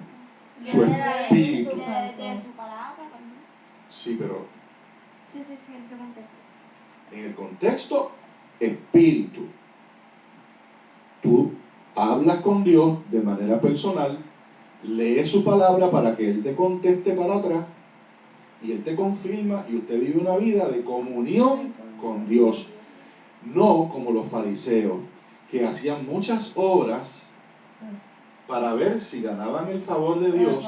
su Espíritu. De su palabra también. Sí, pero Sí, el contexto. en el contexto, Espíritu. Tú hablas con Dios de manera personal, lees su palabra para que Él te conteste para atrás y Él te confirma y usted vive una vida de comunión con Dios. No como los fariseos, que hacían muchas obras para ver si ganaban el favor de Dios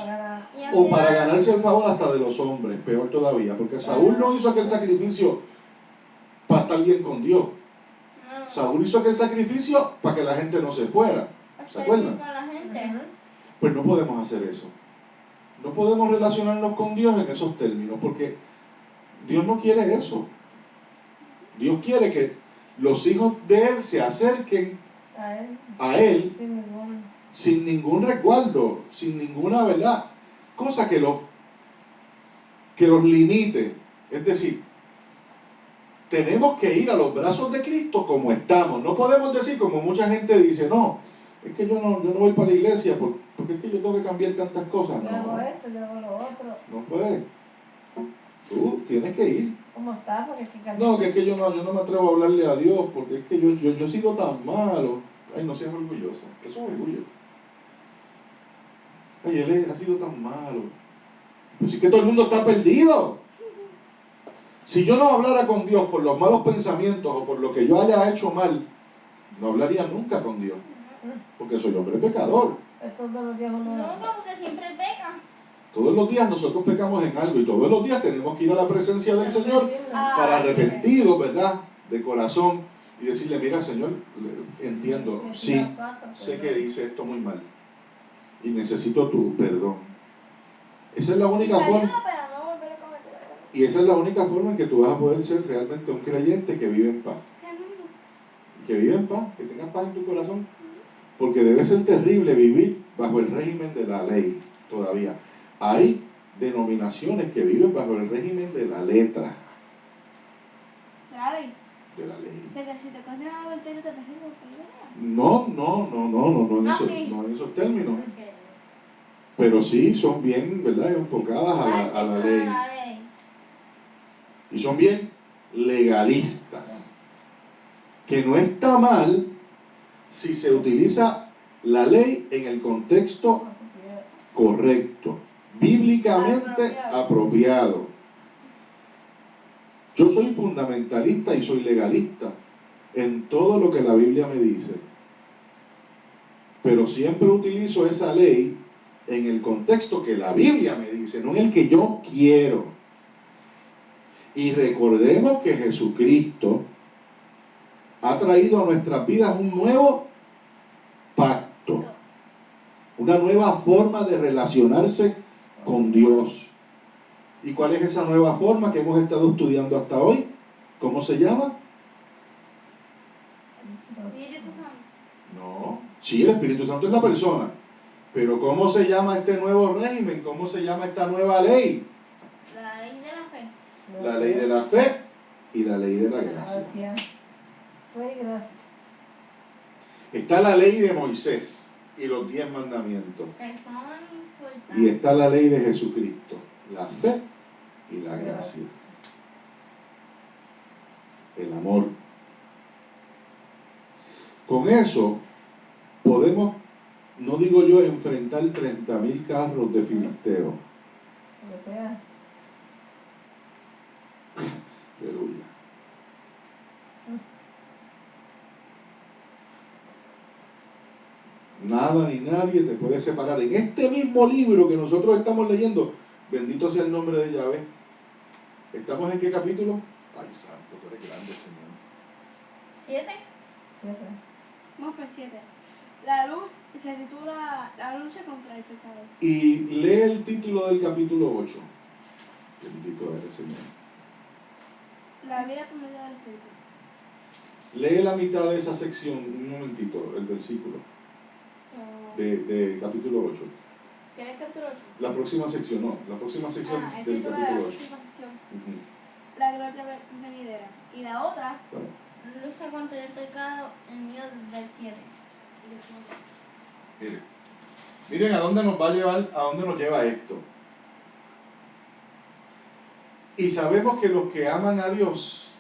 o para ganarse el favor hasta de los hombres, peor todavía, porque Saúl no hizo aquel sacrificio para estar bien con Dios. Saúl hizo aquel sacrificio para que la gente no se fuera. ¿Se acuerdan? Con la gente. Pues no podemos hacer eso. No podemos relacionarnos con Dios en esos términos, porque Dios no quiere eso. Dios quiere que los hijos de Él se acerquen a Él sin ningún resguardo, sin ninguna verdad, cosa que los limite. Es decir, tenemos que ir a los brazos de Cristo como estamos. No podemos decir como mucha gente dice, no, es que yo no voy para la iglesia porque es que yo tengo que cambiar tantas cosas. Yo hago esto, yo hago lo otro. No puedes. Tú tienes que ir. ¿Cómo está? Porque es que No, que es que yo no me atrevo a hablarle a Dios porque es que yo he sido tan malo. Ay, no seas orgullosa. Eso es orgullo. Ay, él ha sido tan malo. Pues es que todo el mundo está perdido. Si yo no hablara con Dios por los malos pensamientos o por lo que yo haya hecho mal, no hablaría nunca con Dios. Porque soy hombre pecador. todos los días uno... No, como que siempre peca. Todos los días nosotros pecamos en algo y todos los días tenemos que ir a la presencia del Señor para arrepentidos, ¿verdad? De corazón y decirle, mira Señor, entiendo, sí, sé que hice esto muy mal y necesito tu perdón. Esa es la única forma. Y esa es la única forma en que tú vas a poder ser realmente un creyente que vive en paz. Que vive en paz, que tenga paz en tu corazón. Porque debe ser terrible vivir bajo el régimen de la ley todavía. Hay denominaciones que viven bajo el régimen de la letra. ¿De la ley? De la ley. O sea, que si te condenan adulterio te persiguen por No en esos términos. Pero sí son bien, ¿verdad?, enfocadas a la ley. Y son bien legalistas. Que no está mal si se utiliza la ley en el contexto correcto, bíblicamente apropiado. Yo soy fundamentalista y soy legalista en todo lo que la Biblia me dice, pero siempre utilizo esa ley en el contexto que la Biblia me dice, no en el que yo quiero. Y recordemos que Jesucristo ha traído a nuestras vidas un nuevo pacto, una nueva forma de relacionarse con Dios. ¿Y cuál es esa nueva forma que hemos estado estudiando hasta hoy? ¿Cómo se llama? Espíritu Santo. No, sí, el Espíritu Santo es la persona, pero ¿cómo se llama este nuevo régimen? ¿Cómo se llama esta nueva ley? La ley de la fe. La ley de la fe y la ley de la gracia. Fe y gracia. Está la ley de Moisés y los 10 mandamientos. Personas Y está la ley de Jesucristo, la fe y la gracia. El amor. Con eso podemos, no digo yo, enfrentar 30.000 carros de filisteos. O sea, Aleluya. Nada ni nadie te puede separar. En este mismo libro que nosotros estamos leyendo, bendito sea el nombre de Yahvé. ¿Estamos en qué capítulo? Ay, santo, tú eres grande, Señor. 7. Vamos por 7. La luz se titula La lucha contra el pecado. Y lee el título del capítulo 8. Bendito eres, Señor. La vida por medio del Espíritu. Lee la mitad de esa sección, un momentito, el versículo de capítulo 8. ¿Quieres capítulo 8? La próxima sección, no, la próxima sección El del título de la capítulo 8. próxima sección. Ujú. La gloria venidera. Y la otra, Bueno, Lucha contra el pecado en medio del 7. miren a dónde nos va a llevar, a dónde nos lleva esto. Y sabemos que los que aman a Dios,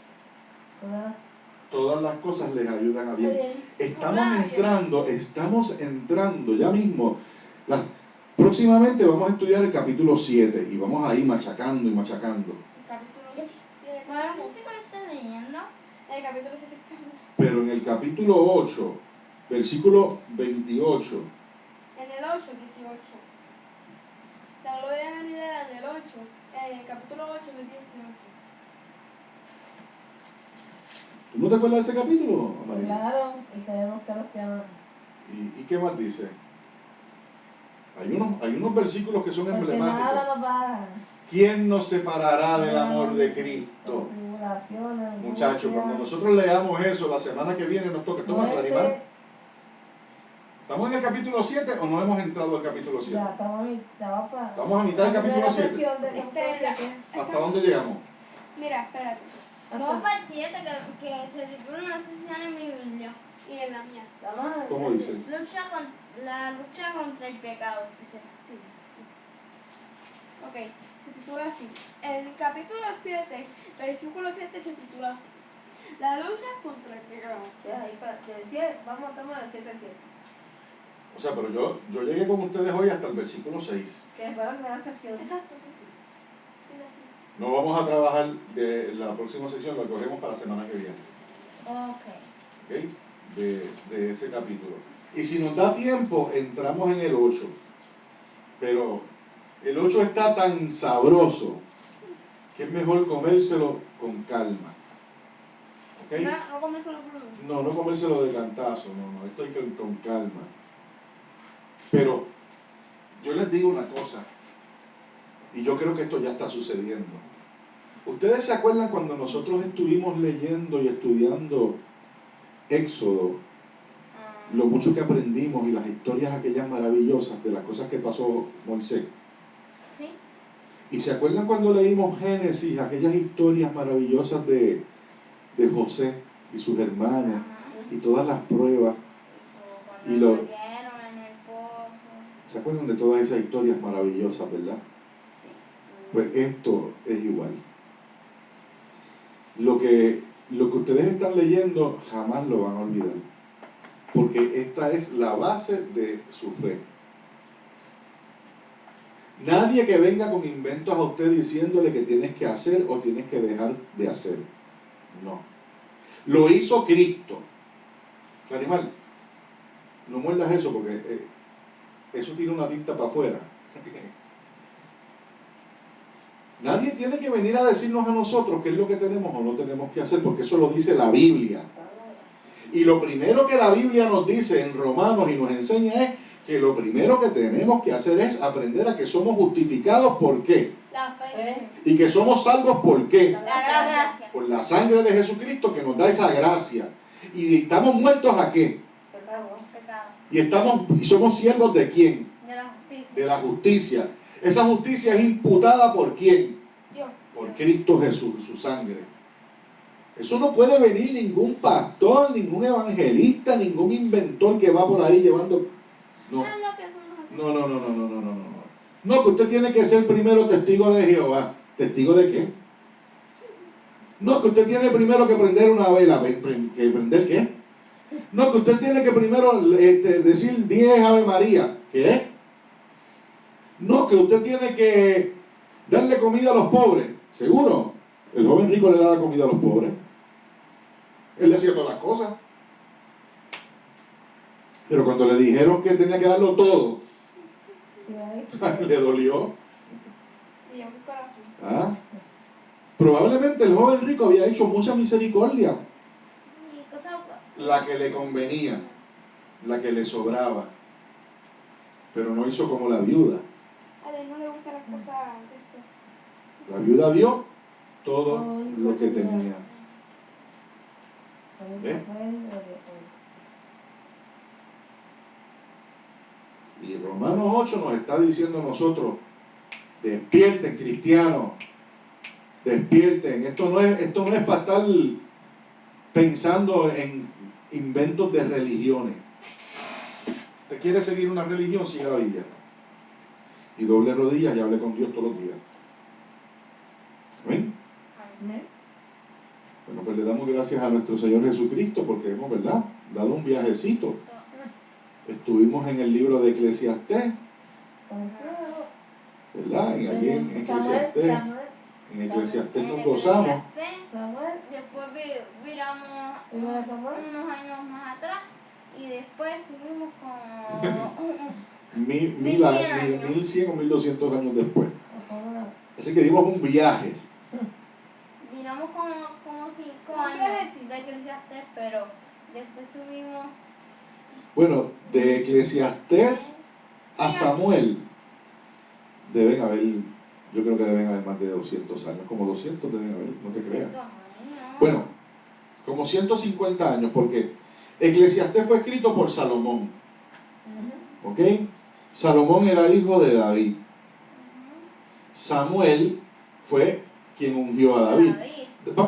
todas las cosas les ayudan a bien. Estamos entrando ya mismo. Próximamente vamos a estudiar el capítulo 7 y vamos a ir machacando y machacando. el capítulo 7. ¿Cuál versículo estás leyendo? El capítulo 7 está. Pero en el capítulo 8, versículo 28, En el 8, 18. La gloria venidera en el 8. En el capítulo 8, 18. ¿tú no te acuerdas de este capítulo, María? Claro, y sabemos que los que aman. ¿Y qué más dice? Hay unos versículos que son Porque emblemáticos. nada nos va. ¿Quién nos separará del amor de Cristo? Tribulaciones, Muchachos, cuando angustia, nosotros leamos eso, la semana que viene nos toca. Toma, muerte. animal. ¿Estamos en el capítulo 7 o no hemos entrado al capítulo 7? Ya, Estamos a mitad del capítulo 7. Espera. ¿Hasta dónde llegamos? Mira, espérate. Vamos para el 7 que se titula una sesión en mi Biblia. Y en la mía. ¿Cómo dice? La lucha contra el pecado. Dice. Ok, se titula así. El capítulo 7, versículo 7 se titula así. La lucha contra el pecado. Vamos a tomar el 7-7. O sea, pero yo llegué con ustedes hoy hasta el versículo 6. Que fue la primera sesión. Exacto, sí. No vamos a trabajar de la próxima sección, la cogemos para la semana que viene. Ok. ¿Ok? De ese capítulo. Y si nos da tiempo, entramos en el 8. Pero el 8 está tan sabroso que es mejor comérselo con calma. ¿Ok? No comérselo crudo. No comérselo de cantazo, no, esto hay que con calma. Pero yo les digo una cosa, y yo creo que esto ya está sucediendo. ¿Ustedes se acuerdan cuando nosotros estuvimos leyendo y estudiando Éxodo, lo mucho que aprendimos y las historias aquellas maravillosas de las cosas que pasó Moisés? Sí. ¿Y se acuerdan cuando leímos Génesis, aquellas historias maravillosas de José y sus hermanos y todas las pruebas? Y Cuando lo metieron en el pozo. ¿Se acuerdan de todas esas historias maravillosas, verdad? Sí. Pues esto es igual. Lo que ustedes están leyendo jamás lo van a olvidar, porque esta es la base de su fe. Nadie que venga con inventos a usted diciéndole que tienes que hacer o tienes que dejar de hacer. No. Lo hizo Cristo. Animal, no muerdas eso porque eso tiene una tinta para afuera. Nadie tiene que venir a decirnos a nosotros qué es lo que tenemos o no tenemos que hacer, porque eso lo dice la Biblia. Y lo primero que la Biblia nos dice en Romanos y nos enseña es que lo primero que tenemos que hacer es aprender a que somos justificados ¿por qué? La fe. Y que somos salvos ¿por qué? La gracia. Por la sangre de Jesucristo que nos da esa gracia. Y estamos muertos ¿a qué? Pecado. Y somos siervos ¿de quién? De la justicia. De la justicia. Esa justicia es imputada ¿por quién? Dios. Por Cristo Jesús, su sangre. Eso no puede venir ningún pastor, ningún evangelista, ningún inventor que va por ahí llevando... No. No. No, que usted tiene que ser primero testigo de Jehová. ¿Testigo de qué? No, que usted tiene primero que prender una vela. ¿Que prender qué? No, que usted tiene que primero decir 10 Ave María. ¿Qué? No, que usted tiene que darle comida a los pobres. ¿Seguro? El joven rico le daba comida a los pobres. Él le hacía todas las cosas. Pero cuando le dijeron que tenía que darlo todo, le dolió. Y yo mi corazón. ¿Ah? Probablemente el joven rico había hecho mucha misericordia, Y cosas, la que le convenía, la que le sobraba, pero no hizo como la viuda. A él no le gustan las cosas de esto. La viuda dio todo lo que tenía. ¿Ve? Y Romanos 8 nos está diciendo a nosotros: despierten, cristianos, despierten. Esto no es para estar pensando en inventos de religiones. ¿Usted quiere seguir una religión? Siga la Biblia. Y doble rodillas y hable con Dios todos los días. ¿Amén? Bueno, pues le damos gracias a nuestro Señor Jesucristo porque hemos, ¿verdad?, dado un viajecito. Estuvimos en el libro de Eclesiastés, ¿verdad? Y allí en Eclesiastés nos gozamos. Después viramos unos años más atrás y después subimos como 1100 o 1200 años después. Así que dimos un viaje. Miramos como 5 años de Eclesiastés, pero después subimos. Bueno, de Eclesiastés a Samuel deben haber, yo creo que deben haber más de 200 años, como 200 deben haber, no te creas. Bueno, como 150 años, porque Eclesiastés fue escrito por Salomón. ¿Ok? Salomón era hijo de David. Samuel fue quien ungió a David.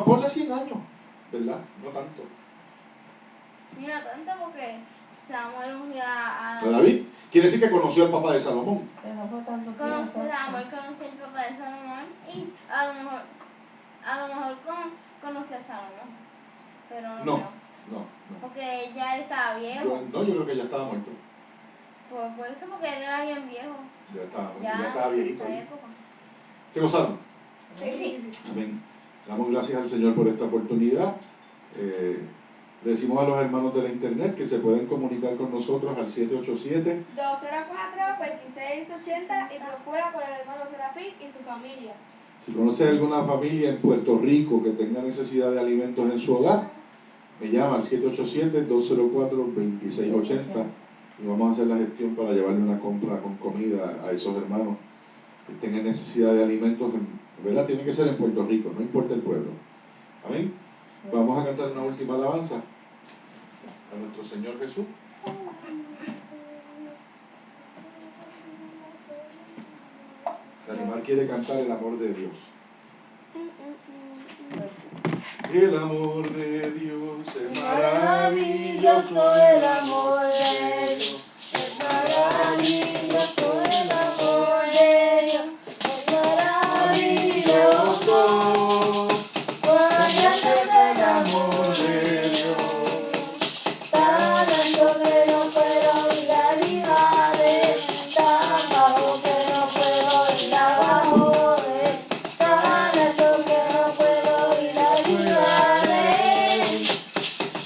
Ponle 100 años, ¿verdad? No tanto. Mira, tanto porque Samuel ungió a David. Quiere decir que conoció al papá de Salomón. Samuel conoció al papá de Salomón y a lo mejor conoció a Salomón. Pero No. Porque ya él estaba viejo. Yo creo que ya estaba muerto. Pues por eso, porque él era bien viejo. Ya estaba viejito. ¿Se gozaron? Sí. Amén. Damos gracias al Señor por esta oportunidad. Le decimos a los hermanos de la internet que se pueden comunicar con nosotros al 787-204-2680 y procura por el hermano Serafín y su familia. Si conoce alguna familia en Puerto Rico que tenga necesidad de alimentos en su hogar, me llama al 787-204-2680 y vamos a hacer la gestión para llevarle una compra con comida a esos hermanos que tengan necesidad de alimentos. ¿Verdad? Tiene que ser en Puerto Rico, no importa el pueblo. Amén. Vamos a cantar una última alabanza a nuestro Señor Jesús. Salimar quiere cantar el amor de Dios. El amor de Dios es maravilloso, el amor de Dios es maravilloso, el amor de Dios es maravilloso. Cuán grande es el amor de Dios, tan alto que no puedo ir arriba de él, tan bajo que no puedo ir abajo de él, tan alto que no puedo ir arriba de él.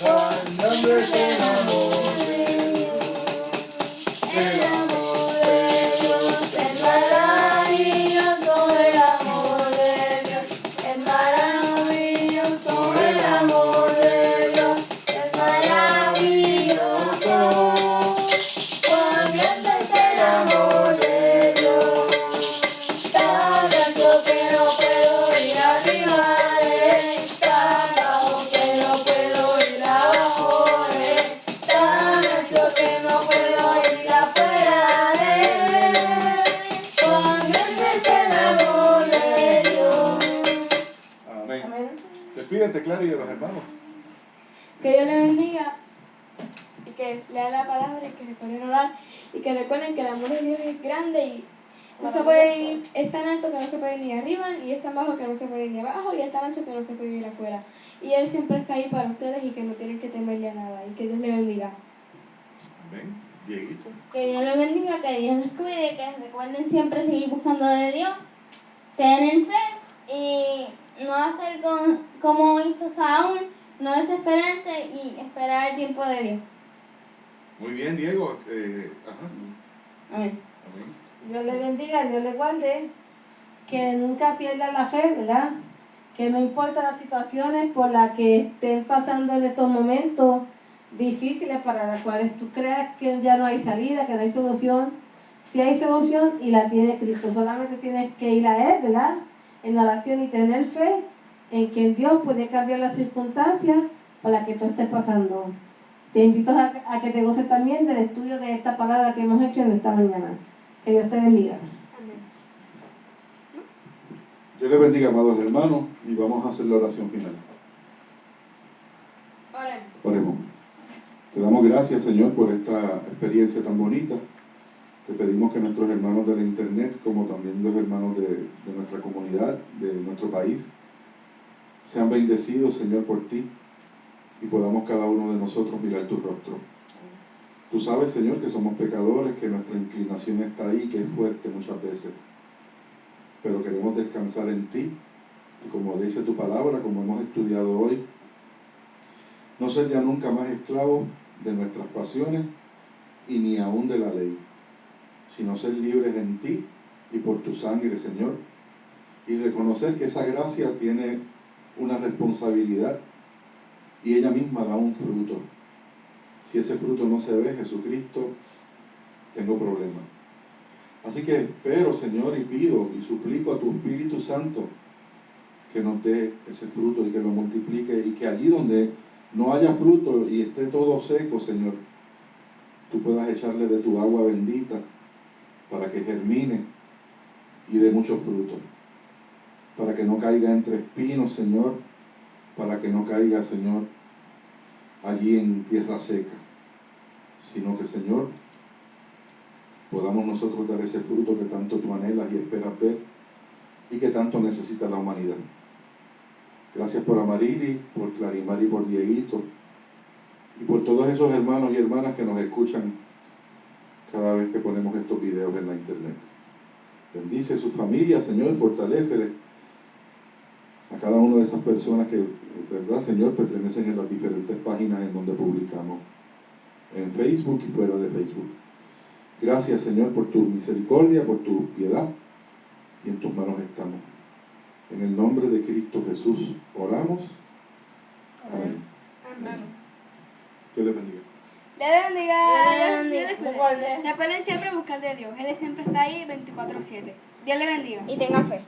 Cuán grande es el amor de Dios, el amor de Dios es maravilloso, el amor de Dios es maravilloso, el amor de Dios es maravilloso. Cuán grande es el amor de Dios, tan alto que no puedo ir arriba de él, tan bajo que no puedo ir abajo de él, tan alto que no puedo ir afuera de él. Cuán grande es el amor de Dios. Amén. Despídete, Clary, de los hermanos. Que Dios le bendiga y que lean la palabra y que recuerden orar y que recuerden que el amor de Dios es grande y no se puede ir, es tan alto que no se puede ir ni arriba y es tan bajo que no se puede ir ni abajo y es tan ancho que no se puede ir afuera. Y Él siempre está ahí para ustedes y que no tienen que temerle a nada y que Dios le bendiga. Amén. Dieguito. Que Dios les bendiga, que Dios les cuide, que recuerden siempre seguir buscando de Dios, tener fe y no hacer como hizo Saúl, no desesperarse y esperar el tiempo de Dios. Muy bien, Diego. Amén. Amén. Dios le bendiga, Dios le guarde, que nunca pierda la fe, ¿verdad? Que no importa las situaciones por las que estén pasando en estos momentos difíciles para las cuales tú creas que ya no hay salida, que no hay solución. Sí hay solución y la tiene Cristo. Solamente tienes que ir a Él, ¿verdad? En oración y tener fe en que Dios puede cambiar las circunstancias por las que tú estés pasando. Te invito a que te goces también del estudio de esta palabra que hemos hecho en esta mañana. Que Dios te bendiga. Dios les bendiga, amados hermanos, y vamos a hacer la oración final. Oremos. Te damos gracias, Señor, por esta experiencia tan bonita. Te pedimos que nuestros hermanos de la internet, como también los hermanos de nuestra comunidad, de nuestro país, sean bendecidos, Señor, por ti, y podamos cada uno de nosotros mirar tu rostro. Tú sabes, Señor, que somos pecadores, que nuestra inclinación está ahí, que es fuerte muchas veces, pero queremos descansar en ti, y como dice tu palabra, como hemos estudiado hoy, no ser ya nunca más esclavos de nuestras pasiones y ni aún de la ley, sino ser libres en ti y por tu sangre, Señor, y reconocer que esa gracia tiene una responsabilidad y ella misma da un fruto. Si ese fruto no se ve, Jesucristo, tengo problemas. Así que espero, Señor, y pido y suplico a tu Espíritu Santo que nos dé ese fruto y que lo multiplique, y que allí donde no haya fruto y esté todo seco, Señor, tú puedas echarle de tu agua bendita para que germine y dé mucho fruto, para que no caiga entre espinos, Señor, para que no caiga, Señor, allí en tierra seca, sino que, Señor, podamos nosotros dar ese fruto que tanto tú anhelas y esperas ver y que tanto necesita la humanidad. Gracias por Amarili, por Clarimar y por Dieguito, y por todos esos hermanos y hermanas que nos escuchan cada vez que ponemos estos videos en la internet. Bendice su familia, Señor, fortalécele a cada una de esas personas que, verdad, Señor, pertenecen en las diferentes páginas en donde publicamos, en Facebook y fuera de Facebook. Gracias, Señor, por tu misericordia, por tu piedad, y en tus manos estamos. En el nombre de Cristo Jesús oramos. Amén. Amén. Dios les bendiga. Dios les bendiga. Dios les Dios les bendiga. cuide. Recuerden siempre buscar de Dios. Él siempre está ahí 24/7. Dios les bendiga. Y tengan fe.